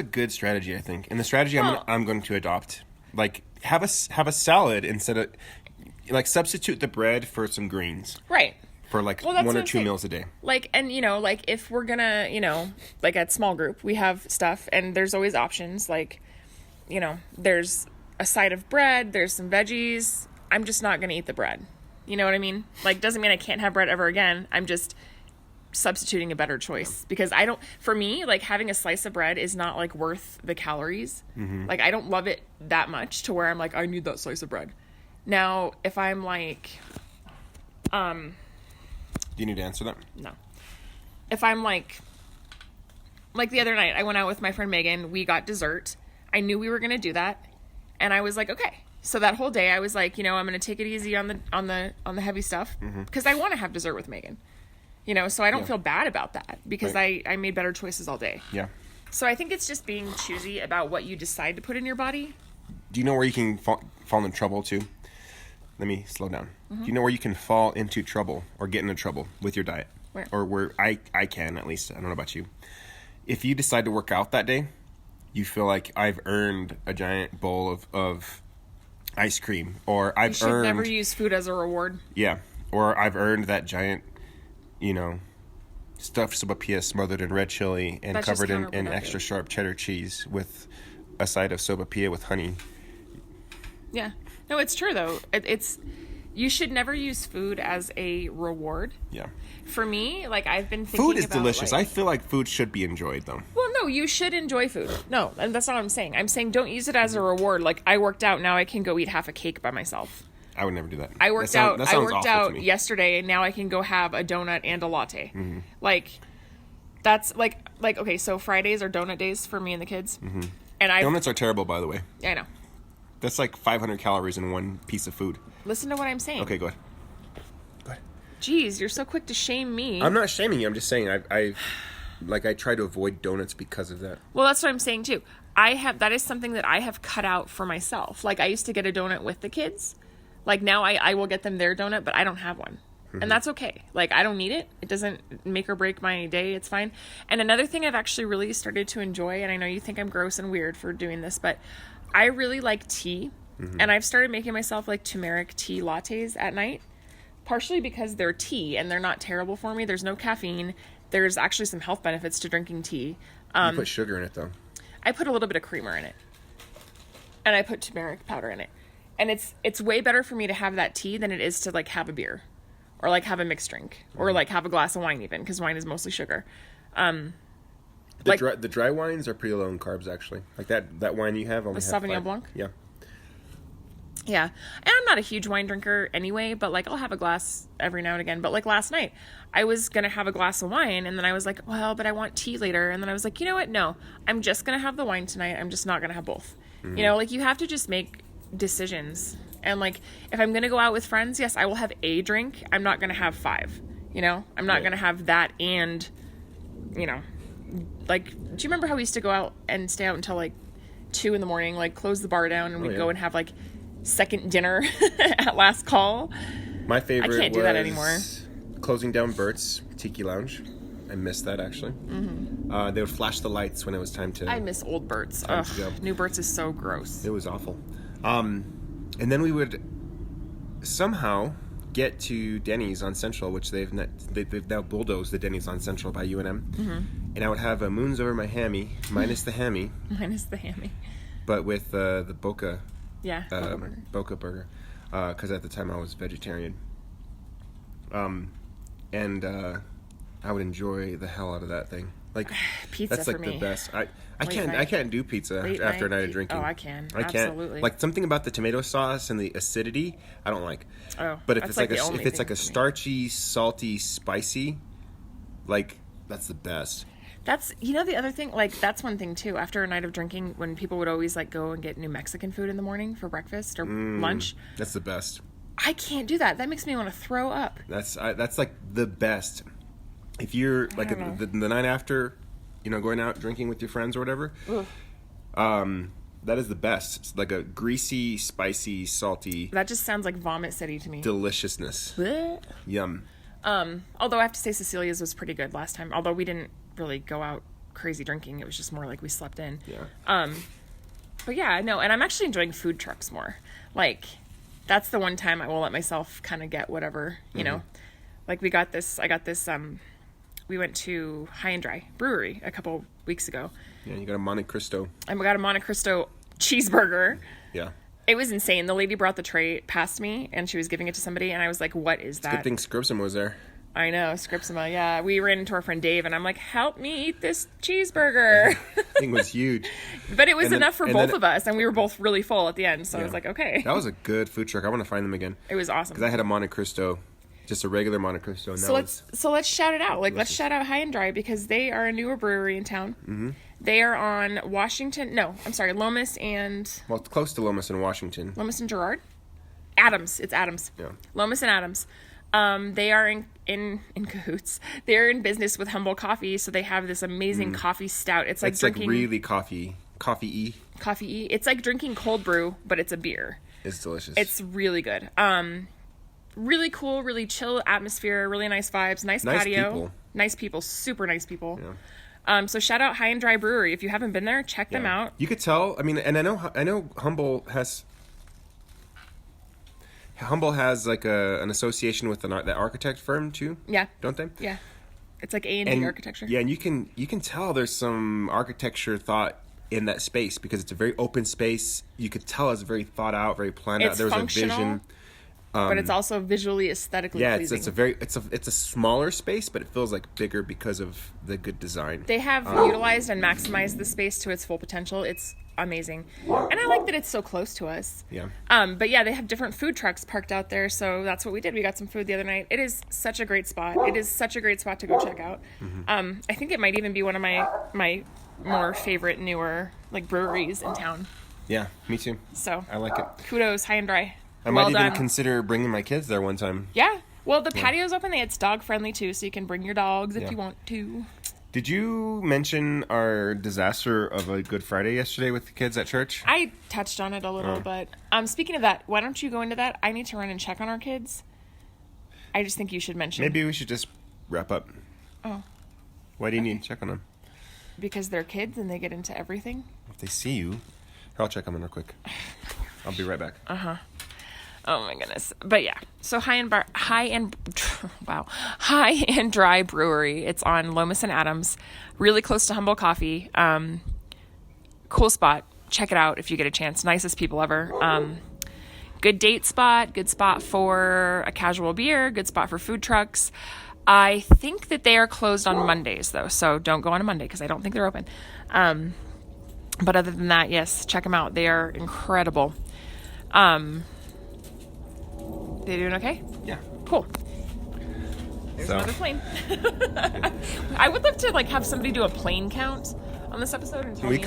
good strategy, I think. And the strategy I'm going to adopt, like have a salad instead of like substitute the bread for some greens. Right. For like 1 or 2 meals a day. Like, and you know, like if we're gonna, you know, like at small group, we have stuff and there's always options. Like, you know, there's a side of bread, there's some veggies. I'm just not gonna eat the bread. You know what I mean? Like, doesn't mean I can't have bread ever again. I'm just substituting a better choice because for me, like having a slice of bread is not like worth the calories. Like I don't love it that much to where I'm like, I need that slice of bread. Now, if I'm like, do you need to answer that? No. If I'm like the other night, I went out with my friend Megan, we got dessert. I knew we were going to do that. And I was like, okay. So that whole day I was like, you know, I'm going to take it easy on the heavy stuff because I want to have dessert with Megan, you know, so I don't feel bad about that because I made better choices all day. Yeah. So I think it's just being choosy about what you decide to put in your body. Do you know where you can fall into trouble too? Let me slow down. Do you know where you can fall into trouble or get into trouble with your diet? Where? Or where I can, at least. I don't know about you. If you decide to work out that day, you feel like I've earned a giant bowl of ice cream, or You should never use food as a reward. Yeah, or I've earned that giant, you know, stuffed sopapilla smothered in red chili and That's covered in extra sharp cheddar cheese with a side of sopapilla with honey. Yeah. No, it's true though. It's you should never use food as a reward. Yeah. For me, like I've been thinking food is delicious. I feel like food should be enjoyed though. Well, no, you should enjoy food. No, and that's not what I'm saying. I'm saying don't use it as a reward. Like I worked out, now I can go eat half a cake by myself. I would never do that. I worked out yesterday, and now I can go have a donut and a latte. Like that's like okay, so Fridays are donut days for me and the kids. And donuts are terrible, by the way. Yeah, I know. That's like 500 calories in one piece of food. Listen to what I'm saying. Okay, go ahead. Jeez, you're so quick to shame me. I'm not shaming you. I'm just saying I try to avoid donuts because of that. Well, that's what I'm saying too. That is something that I have cut out for myself. Like I used to get a donut with the kids. Like now I will get them their donut, but I don't have one. And that's okay. Like I don't need it. It doesn't make or break my day. It's fine. And another thing I've actually really started to enjoy, and I know you think I'm gross and weird for doing this, but I really like tea. And I've started making myself like turmeric tea lattes at night. Partially because they're tea and they're not terrible for me. There's no caffeine. There's actually some health benefits to drinking tea. You put sugar in it though. I put a little bit of creamer in it. And I put turmeric powder in it. And it's way better for me to have that tea than it is to like have a beer. Or like have a mixed drink. Or like have a glass of wine even. Because wine is mostly sugar. The dry wines are pretty low in carbs actually. Like that wine you have only the Sauvignon Blanc? Yeah. Yeah. And I'm not a huge wine drinker anyway, but like I'll have a glass every now and again. But like last night, I was going to have a glass of wine and then I was like, well, but I want tea later. And then I was like, you know what? No, I'm just going to have the wine tonight. I'm just not going to have both. You know, like you have to just make decisions. And like, if I'm going to go out with friends, yes, I will have a drink. I'm not going to have 5, you know, I'm not going to have that. And, you know, like, do you remember how we used to go out and stay out until like 2 a.m, like close the bar down and we'd go and have like second dinner at last call? My favorite I can't do that anymore. Closing down Bert's Tiki Lounge. I miss that actually. They would flash the lights when it was time to. I miss old Bert's. Ugh, new Bert's is so gross. It was awful. And then we would somehow get to Denny's on Central, which they've now bulldozed the Denny's on Central by UNM. Mm-hmm. And I would have a moons over my hammy, minus the hammy. Minus the hammy. But with the Boca. Yeah, Boca burger. Because at the time I was vegetarian. And I would enjoy the hell out of that thing. Like pizza that's like for me. the best. I can't do pizza after a night of drinking. Oh, I can. I can't. Absolutely. Like something about the tomato sauce and the acidity, I don't like. Oh, but if it's like a for me. starchy, salty, spicy, like that's the best. That's, the other thing, like, that's one thing, too. After a night of drinking, when people would always, like, go and get New Mexican food in the morning for breakfast or lunch. That's the best. I can't do that. That makes me want to throw up. That's like the best. If you're, like, the night after, going out drinking with your friends or whatever, that is the best. It's like a greasy, spicy, salty. That just sounds like Vomit City to me. Deliciousness. Blech. Yum. Although I have to say Cecilia's was pretty good last time. Although we didn't really go out crazy drinking. It was just more like we slept in. Yeah. But yeah, no, and I'm actually enjoying food trucks more. Like, that's the one time I will let myself kind of get whatever, you know. Like I got this, we went to High and Dry Brewery a couple weeks ago. Yeah, you got a Monte Cristo. And we got a Monte Cristo cheeseburger. Yeah. It was insane. The lady brought the tray past me, and she was giving it to somebody, and I was like, what is that? Good thing Scripsum was there. I know, Scripsima, yeah. We ran into our friend Dave, and I'm like, help me eat this cheeseburger. Thing was huge. But it was enough for both of us, and we were both really full at the end, so I was like, okay. That was a good food truck. I want to find them again. It was awesome. Because I had a Monte Cristo, just a regular Monte Cristo. And so let's shout it out. Like, let's shout out High and Dry, because they are a newer brewery in town. Mm-hmm. They are on Lomas and... Well, it's close to Lomas and Washington. Lomas and Girard? Adams. It's Adams. Yeah. Lomas and Adams. They are in cahoots. They're in business with Humble Coffee, so they have this amazing coffee stout. It's like drinking... It's like really coffee-y. Coffee-y. It's like drinking cold brew, but it's a beer. It's delicious. It's really good. Really cool, really chill atmosphere, really nice vibes, nice patio. People. Nice people, super nice people. Yeah. So shout out High and Dry Brewery. If you haven't been there, check them out. You could tell. I mean, and I know Humble has like an association with the architect firm too. Yeah. Don't they? Yeah. It's like A&D architecture. Yeah, and you can tell there's some architecture thought in that space because it's a very open space. You could tell it's very thought out, very planned out. There's a vision. But it's also visually, aesthetically pleasing. It's a smaller space, but it feels like bigger because of the good design. They have utilized and maximized the space to its full potential. It's amazing. And I like that it's so close to us. Yeah. But yeah, they have different food trucks parked out there, so that's what we did. We got some food the other night. It is such a great spot. It is such a great spot to go check out. Mm-hmm. I think it might even be one of my more favorite newer like breweries in town. Yeah, me too. So I like it. Kudos, High and Dry. I might even consider bringing my kids there one time. Yeah. Well, the patio's open. It's dog friendly too, so you can bring your dogs if you want to. Did you mention our disaster of a Good Friday yesterday with the kids at church? I touched on it a little, but speaking of that, why don't you go into that? I need to run and check on our kids. I just think you should mention. Maybe we should just wrap up. Oh. Why do you need to check on them? Because they're kids and they get into everything. If they see you, I'll check on them real quick. I'll be right back. Uh-huh. Oh my goodness. But yeah. So High and Dry Brewery. It's on Lomas and Adams, really close to Humble Coffee. Cool spot. Check it out if you get a chance. Nicest people ever. Good date spot, good spot for a casual beer, good spot for food trucks. I think that they are closed on Mondays though, so don't go on a Monday because I don't think they're open. But other than that, yes, check them out. They are incredible. They doing okay? Yeah. Cool. There's another plane. I would love to have somebody do a plane count on this episode and tell me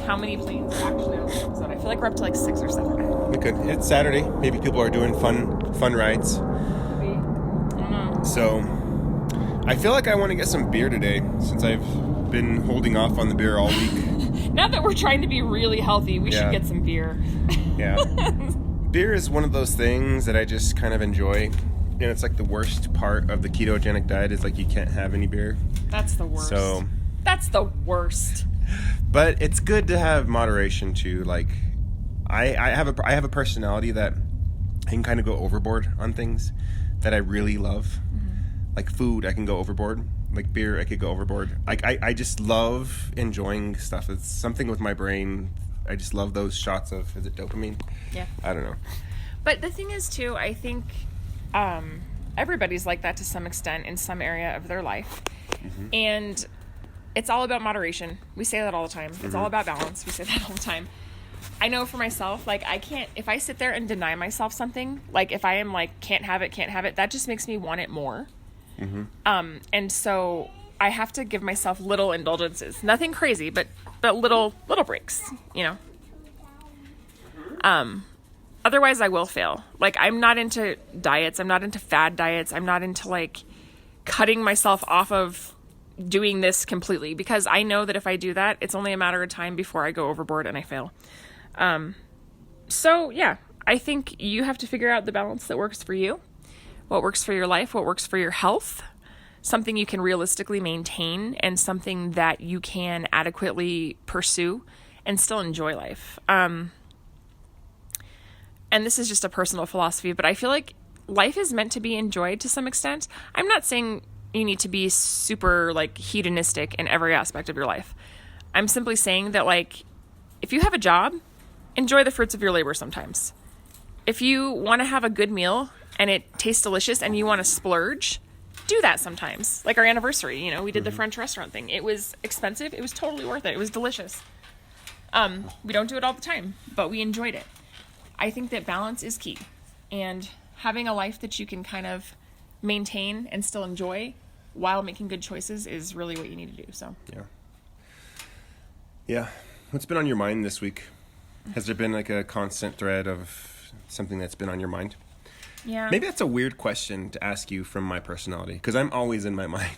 how many planes are actually on this episode. I feel like we're up to 6 or 7. We could. It's Saturday. Maybe people are doing fun rides. I don't know. So I feel like I want to get some beer today since I've been holding off on the beer all week. Now that we're trying to be really healthy, we should get some beer. Yeah. Beer is one of those things that I just kind of enjoy. And it's the worst part of the ketogenic diet is you can't have any beer. That's the worst. That's the worst. But it's good to have moderation too. I have a personality that I can kind of go overboard on things that I really love. Like food, I can go overboard. Like beer, I could go overboard. Like I just love enjoying stuff. It's something with my brain. I just love those shots of, is it dopamine? Yeah. I don't know. But the thing is, too, I think everybody's like that to some extent in some area of their life. And it's all about moderation. We say that all the time. It's all about balance. We say that all the time. I know for myself, like, I can't, if I sit there and deny myself something, like, if I am like, can't have it, that just makes me want it more. And so I have to give myself little indulgences. Nothing crazy, but little breaks, you know? Otherwise I will fail. Like, I'm not into diets. I'm not into fad diets. I'm not into like cutting myself off of doing this completely, because I know that if I do that, it's only a matter of time before I go overboard and I fail. So yeah, I think you have to figure out the balance that works for you, what works for your life, what works for your health, something you can realistically maintain, and something that you can adequately pursue and still enjoy life. And this is just a personal philosophy, but I feel like life is meant to be enjoyed to some extent. I'm not saying you need to be super like hedonistic in every aspect of your life. I'm simply saying that, like, if you have a job, enjoy the fruits of your labor sometimes. If you want to have a good meal and it tastes delicious and you want to splurge, do that sometimes. Like our anniversary, you know, we did the French restaurant thing. It was expensive. It was totally worth it. It was delicious. We don't do it all the time, but we enjoyed it. I think that balance is key, and having a life that you can kind of maintain and still enjoy while making good choices is really what you need to do. So Yeah. What's been on your mind this week? Has there been like a constant thread of something that's been on your mind? Yeah. Maybe that's a weird question to ask you from my personality, because I'm always in my mind.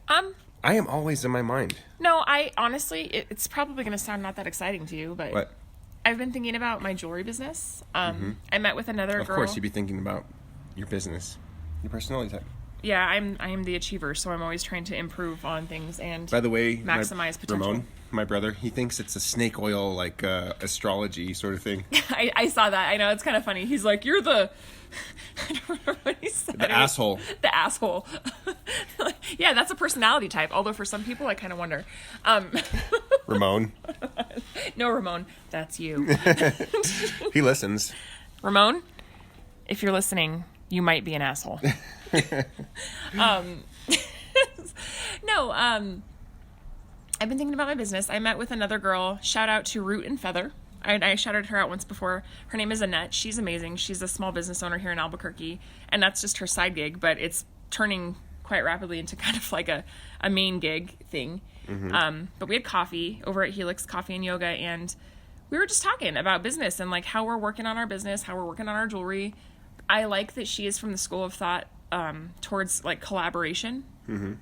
I am always in my mind. No, I honestly, it's probably going to sound not that exciting to you, but What? I've been thinking about my jewelry business. I met with another girl. Of course, you'd be thinking about your business, your personality type. Yeah, I am the achiever, so I'm always trying to improve on things and By the way, maximize potential. Ramon, my brother, he thinks it's a snake oil, like astrology sort of thing. I saw that. I know, it's kind of funny. He's like, you're the... I don't remember what he said. The asshole. The asshole. Yeah, that's a personality type. Although for some people, I kind of wonder. Ramon. No, Ramon, that's you. He listens. Ramon, if you're listening, you might be an asshole. No, I've been thinking about my business. I met with another girl. Shout out to Root and Feather. I shouted her out once before. Her name is Annette. She's amazing. She's a small business owner here in Albuquerque, and that's just her side gig, but it's turning quite rapidly into kind of like a main gig thing. But we had coffee over at Helix Coffee and Yoga, and we were just talking about business and like how we're working on our business, how we're working on our jewelry. I like that she is from the school of thought towards like collaboration,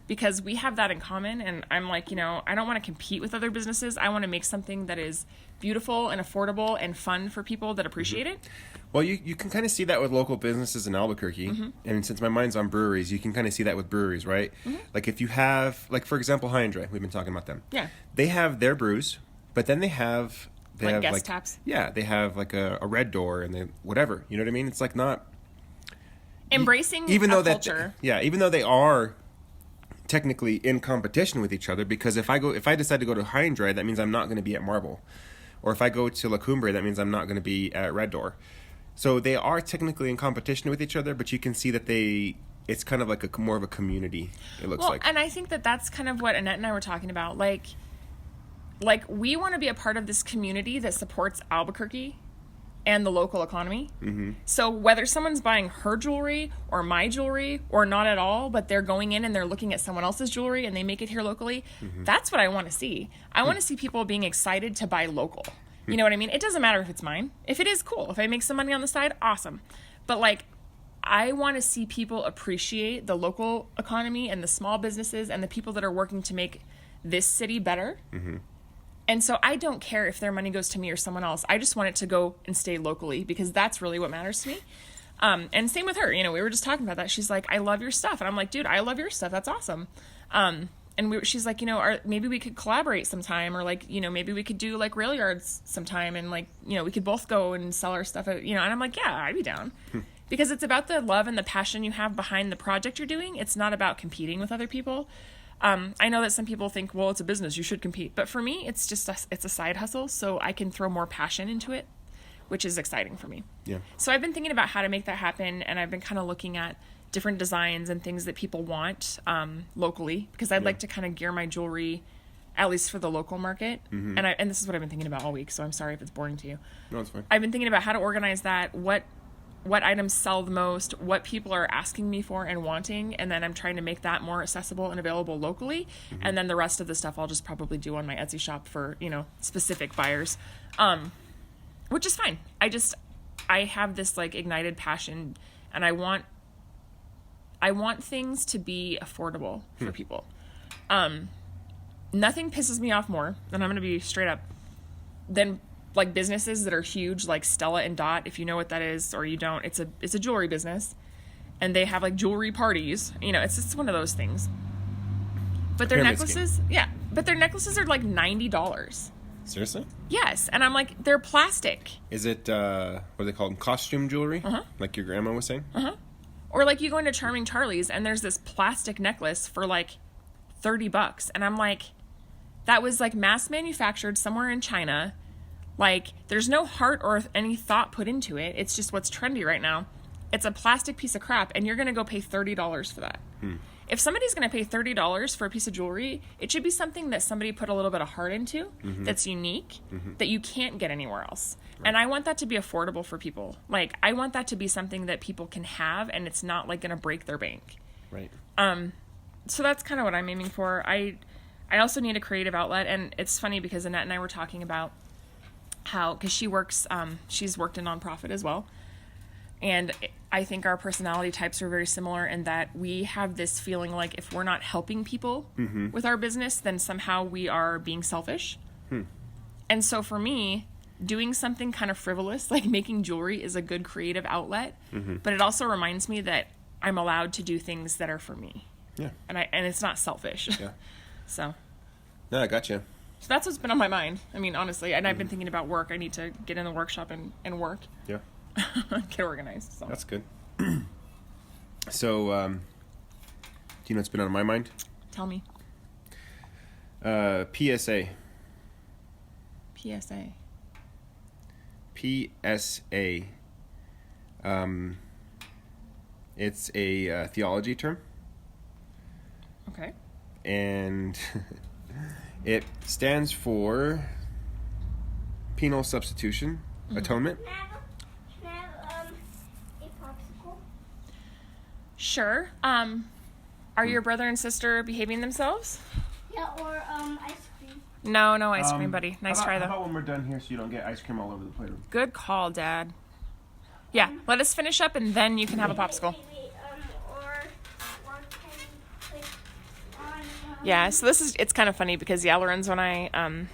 because we have that in common. And I'm like, you know, I don't want to compete with other businesses. I want to make something that is beautiful and affordable and fun for people that appreciate it. Well, you can kind of see that with local businesses in Albuquerque. And since my mind's on breweries, you can kind of see that with breweries, right? Like if you have, like for example, High and Dry, we've been talking about them. Yeah. They have their brews, but then they have guest taps. Yeah, they have like a Red Door and they whatever. You know what I mean? It's like not Embracing even a though culture. Even though they are technically in competition with each other, because if I decide to go to High and Dry, that means I'm not going to be at Marble. Or if I go to La Cumbre, that means I'm not going to be at Red Door. So they are technically in competition with each other, but you can see that it's kind of like more of a community, it looks like. And I think that that's kind of what Annette and I were talking about. Like we want to be a part of this community that supports Albuquerque and the local economy. So whether someone's buying her jewelry or my jewelry or not at all, but they're going in and they're looking at someone else's jewelry and they make it here locally, that's what I want to see. I want to see people being excited to buy local. You know what I mean? It doesn't matter if it's mine. If it is, cool. If I make some money on the side, awesome. But like, I want to see people appreciate the local economy and the small businesses and the people that are working to make this city better. And so I don't care if their money goes to me or someone else. I just want it to go and stay locally, because that's really what matters to me. And same with her. You know, we were just talking about that. She's like, I love your stuff. And I'm like, dude, I love your stuff. That's awesome. she's like, maybe we could collaborate sometime, or like, maybe we could do like rail yards sometime, and like, we could both go and sell our stuff, and I'm like, yeah, I'd be down. Because it's about the love and the passion you have behind the project you're doing. It's not about competing with other people. I know that some people think, well, it's a business, you should compete. But for me, it's just it's a side hustle, so I can throw more passion into it, which is exciting for me. Yeah. So I've been thinking about how to make that happen, and I've been kind of looking at different designs and things that people want locally, because I'd like to kind of gear my jewelry, at least for the local market. And this is what I've been thinking about all week, so I'm sorry if it's boring to you. No, it's fine. I've been thinking about how to organize that, what items sell the most, what people are asking me for and wanting, and then I'm trying to make that more accessible and available locally. And then the rest of the stuff I'll just probably do on my Etsy shop for, specific buyers, which is fine. I have this like ignited passion, and I want things to be affordable for people. Nothing pisses me off more, and I'm going to be straight up, than like businesses that are huge, like Stella and Dot, if you know what that is or you don't. It's a jewelry business, and they have like jewelry parties. It's just one of those ththings. But their necklaces, but their necklaces are like $90. Seriously? Yes, and I'm like, they're plastic. Is it what are they called? Costume jewelry? Like your grandma was saying? Or like you go into Charming Charlie's and there's this plastic necklace for like $30, and I'm like, that was like mass manufactured somewhere in China. Like, there's no heart or any thought put into it. It's just what's trendy right now. It's a plastic piece of crap, and you're going to go pay $30 for that. If somebody's going to pay $30 for a piece of jewelry, it should be something that somebody put a little bit of heart into, that's unique, that you can't get anywhere else. Right. And I want that to be affordable for people. Like, I want that to be something that people can have, and it's not, like, going to break their bank. Right. So that's kind of what I'm aiming for. I also need a creative outlet, and it's funny because Annette and I were talking about how, because she works, she's worked in nonprofit as well, and I think our personality types are very similar in that we have this feeling like if we're not helping people with our business, then somehow we are being selfish. And so for me, doing something kind of frivolous, like making jewelry, is a good creative outlet, but it also reminds me that I'm allowed to do things that are for me. Yeah. And it's not selfish. Yeah. So. No, I got you. So that's what's been on my mind. I mean, honestly, and I've been thinking about work. I need to get in the workshop and work. Yeah. Get organized. So. That's good. So, do you know what's been on my mind? Tell me. PSA. PSA. PSA. It's a theology term. Okay. And it stands for penal substitution, atonement. Can I have a popsicle? Sure. Are your brother and sister behaving themselves? Yeah, or ice cream. No ice cream, buddy. Nice try, though. How about when we're done here so you don't get ice cream all over the plate? Good call, Dad. Yeah, let us finish up, and then you can have a popsicle. Wait, or can you click on... Yeah, so it's kind of funny because Lorenzo and I,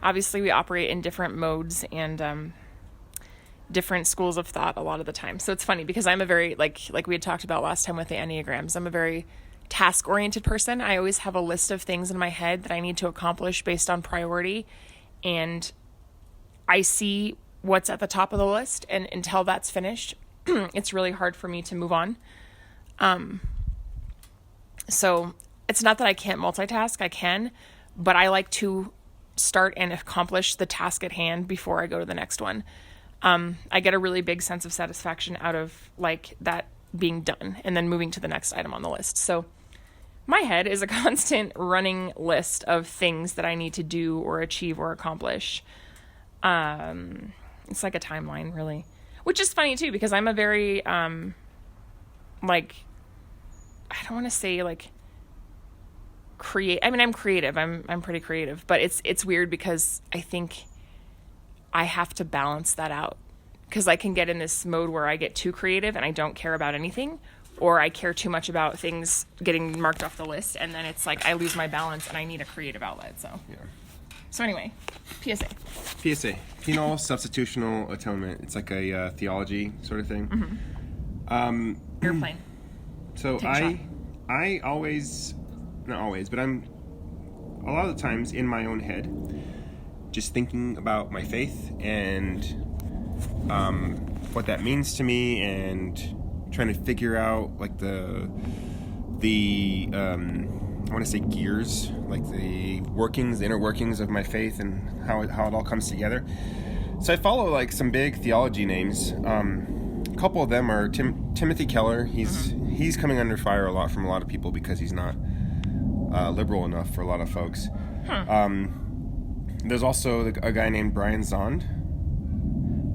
obviously we operate in different modes and different schools of thought a lot of the time. So it's funny because I'm a very, like we had talked about last time with the Enneagrams, I'm a very task-oriented person. I always have a list of things in my head that I need to accomplish based on priority, and I see what's at the top of the list, and until that's finished, it's really hard for me to move on. So it's not that I can't multitask, I can, but I like to start and accomplish the task at hand before I go to the next one. I get a really big sense of satisfaction out of like that being done and then moving to the next item on the list. So my head is a constant running list of things that I need to do or achieve or accomplish. It's like a timeline, really, which is funny too, because I'm a very, like, I don't want to say like I'm creative. I'm pretty creative, but it's weird because I think I have to balance that out, because I can get in this mode where I get too creative and I don't care about anything, or I care too much about things getting marked off the list, and then it's like I lose my balance and I need a creative outlet. So yeah. So anyway, PSA, penal substitutional atonement. It's like a theology sort of thing. Airplane. So I always not always, but I'm a lot of the times in my own head, just thinking about my faith and what that means to me, and trying to figure out like the I want to say gears, like the inner workings of my faith and how it all comes together. So I follow like some big theology names. A couple of them are Timothy Keller. He's coming under fire a lot from a lot of people because he's not liberal enough for a lot of folks. There's also a guy named Brian Zond,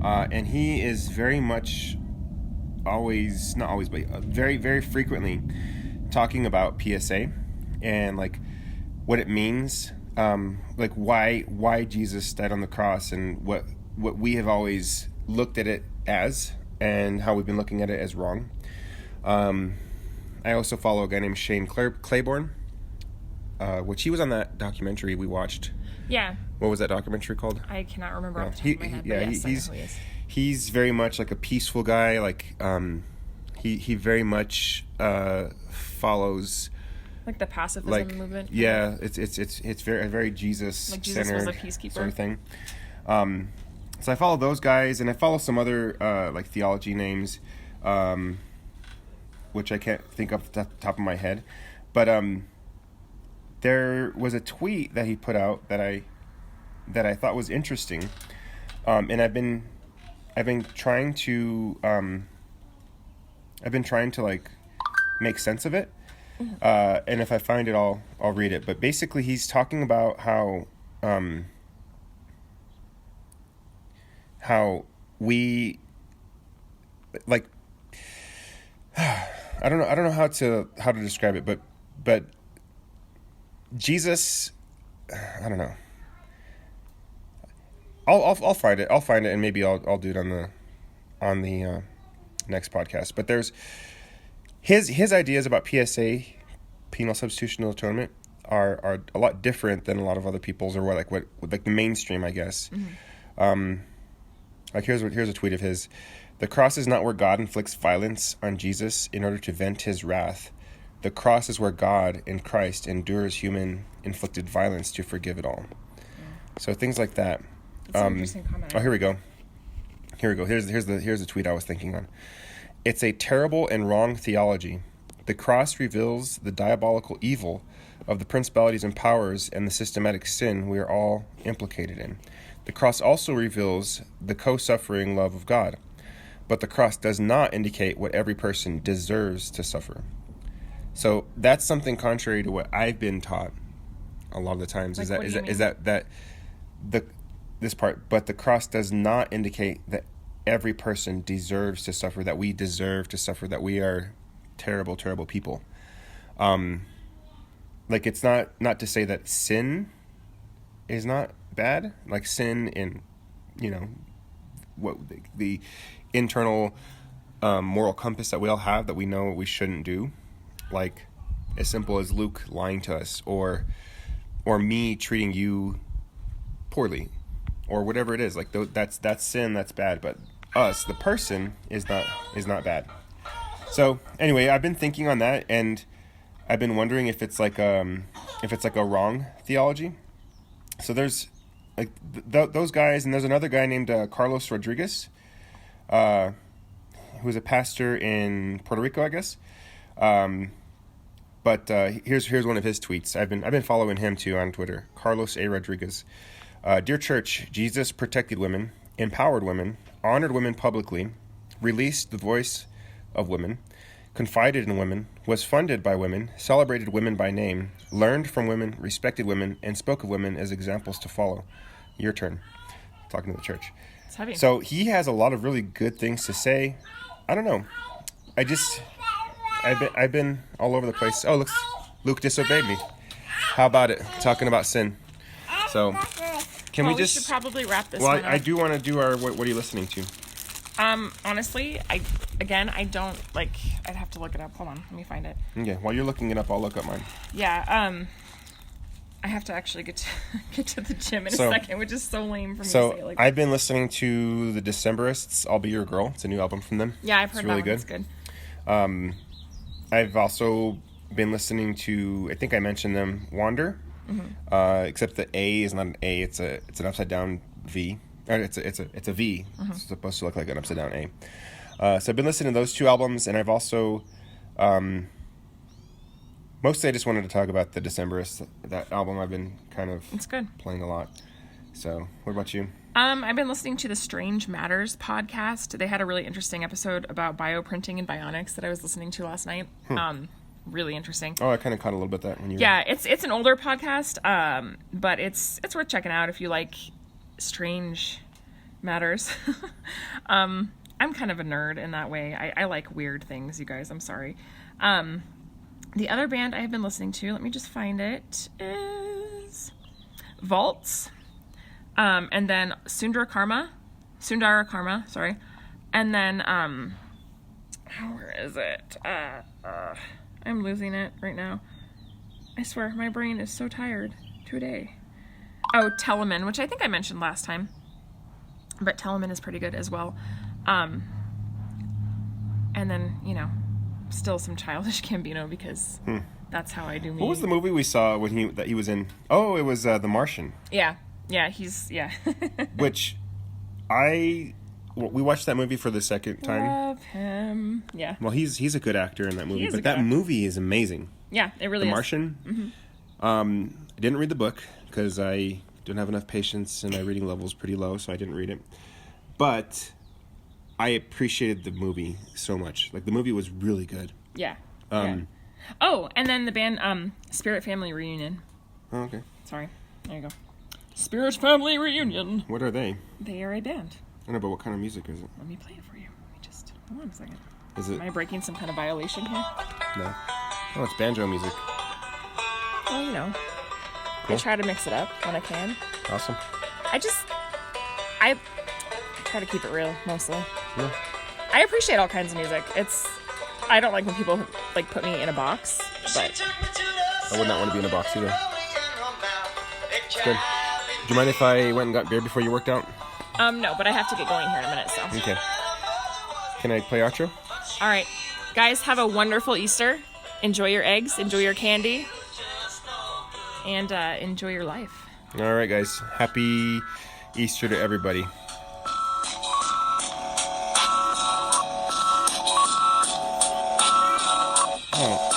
and he is very much not always, but very, very frequently talking about PSA and like what it means, like why Jesus died on the cross, and what we have always looked at it as, and how we've been looking at it as wrong. I also follow a guy named Shane Claiborne, which he was on that documentary we watched. Yeah. What was that documentary called? I cannot remember off the top of my head. But yes, I know who he is. He's very much like a peaceful guy. Like he very much follows like the pacifism movement. Yeah, it's very Jesus like Jesus centered was a peacekeeper sort of thing. So I follow those guys, and I follow some other like theology names, which I can't think of the top of my head, but there was a tweet that he put out that I thought was interesting, and I've been trying to like make sense of it, and if I find it, I'll read it. But basically, he's talking about how we like I don't know how to describe it, but Jesus, I don't know. I'll find it, and maybe I'll do it on the next podcast. But there's his ideas about PSA, penal substitutional atonement, are a lot different than a lot of other people's, or what the mainstream, I guess. Like here's a tweet of his: "The cross is not where God inflicts violence on Jesus in order to vent his wrath. The cross is where God in Christ endures human inflicted violence to forgive it all." So things like that. That's an interesting comment. Oh, here we go. Here's the tweet I was thinking on. "It's a terrible and wrong theology. The cross reveals the diabolical evil of the principalities and powers and the systematic sin we are all implicated in. The cross also reveals the co-suffering love of God. But the cross does not indicate what every person deserves to suffer." So that's something contrary to what I've been taught a lot of the times. Like, This part, but the cross does not indicate that every person deserves to suffer, that we deserve to suffer, that we are terrible, terrible people. Like it's not to say that sin is not bad, like sin in, what the internal moral compass that we all have, that we know what we shouldn't do, like as simple as Luke lying to us, or me treating you poorly, or whatever it is. Like that's sin, that's bad. But us, the person, is not bad. So anyway, I've been thinking on that, and I've been wondering if it's like a wrong theology. So there's like those guys, and there's another guy named Carlos Rodriguez, who's a pastor in Puerto Rico, I guess. But here's one of his tweets. I've been following him too on Twitter. Carlos A. Rodriguez. "Dear Church, Jesus protected women, empowered women, honored women publicly, released the voice of women, confided in women, was funded by women, celebrated women by name, learned from women, respected women, and spoke of women as examples to follow. Your turn." Talking to the church. It's heavy. So he has a lot of really good things to say. I don't know. I've been all over the place. Oh, look, Luke disobeyed me. How about it? Talking about sin. So, can we just... we should probably wrap this well, one up. I do want to do our... What are you listening to? Honestly, I don't, like... I'd have to look it up. Hold on. Let me find it. Okay, while you're looking it up, I'll look up mine. Yeah, I have to actually get to the gym in a second, which is so lame for me to say. Like, I've been listening to the Decemberists, I'll Be Your Girl. It's a new album from them. Yeah, I've heard it's really that one. good. It's good. I've also been listening to, I think I mentioned them, Wander. Except the A is not an A, it's an upside down V. Or it's a V. It's supposed to look like an upside down A. So I've been listening to those two albums, and I've also mostly I just wanted to talk about the Decemberists. That album I've been kind of It's good. playing a lot. So what about you? I've been listening to the Strange Matters podcast. They had a really interesting episode about bioprinting and bionics that I was listening to last night. Really interesting. Oh, I kind of caught a little bit of that when you. Yeah, it's an older podcast, but it's worth checking out if you like strange matters. I'm kind of a nerd in that way. I like weird things, you guys. I'm sorry. The other band I have been listening to, let me just find it, is Vaults, and then Sundara Karma, sorry, and then where is it? I'm losing it right now. I swear, my brain is so tired today. Oh, Telemann, which I think I mentioned last time. But Telemann is pretty good as well. And then, still some Childish Gambino because that's how I do me. What was the movie we saw when he was in? Oh, it was The Martian. Yeah, Which we watched that movie for the second time. Love him. Yeah. Well, he's a good actor in that movie, He is a but good that actor. movie is amazing. Yeah, it really The is. Martian. I didn't read the book because I don't have enough patience and my reading level is pretty low, so I didn't read it. But I appreciated the movie so much. Like, the movie was really good. Yeah. Oh, and then the band Spirit Family Reunion. Oh, okay. Sorry. There you go. Spirit Family Reunion. What are they? They are a band. I don't know, but what kind of music is it? Let me play it for you. Let me just hold on a second. Is it? Am I breaking some kind of violation here? No. Oh, it's banjo music. Well, Cool. I try to mix it up when I can. Awesome. I try to keep it real, mostly. Yeah. I appreciate all kinds of music. I don't like when people put me in a box, but I would not want to be in a box either. It's good. Do you mind if I went and got beer before you worked out? no, but I have to get going here in a minute, so. Okay. Can I play outro? All right. Guys, have a wonderful Easter. Enjoy your eggs, enjoy your candy, and enjoy your life. All right, guys. Happy Easter to everybody. Oh.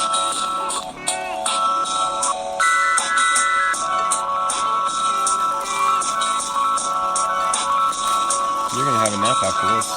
You're going to have a nap after this.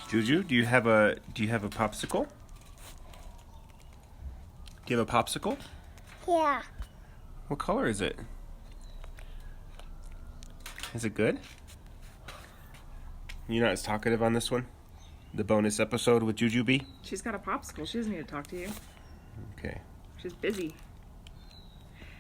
Juju, do you have a popsicle? Do you have a popsicle? Yeah. What color is it? Is it good? You're not as talkative on this one? The bonus episode with Juju B? She's got a popsicle. She doesn't need to talk to you. Okay. She's busy.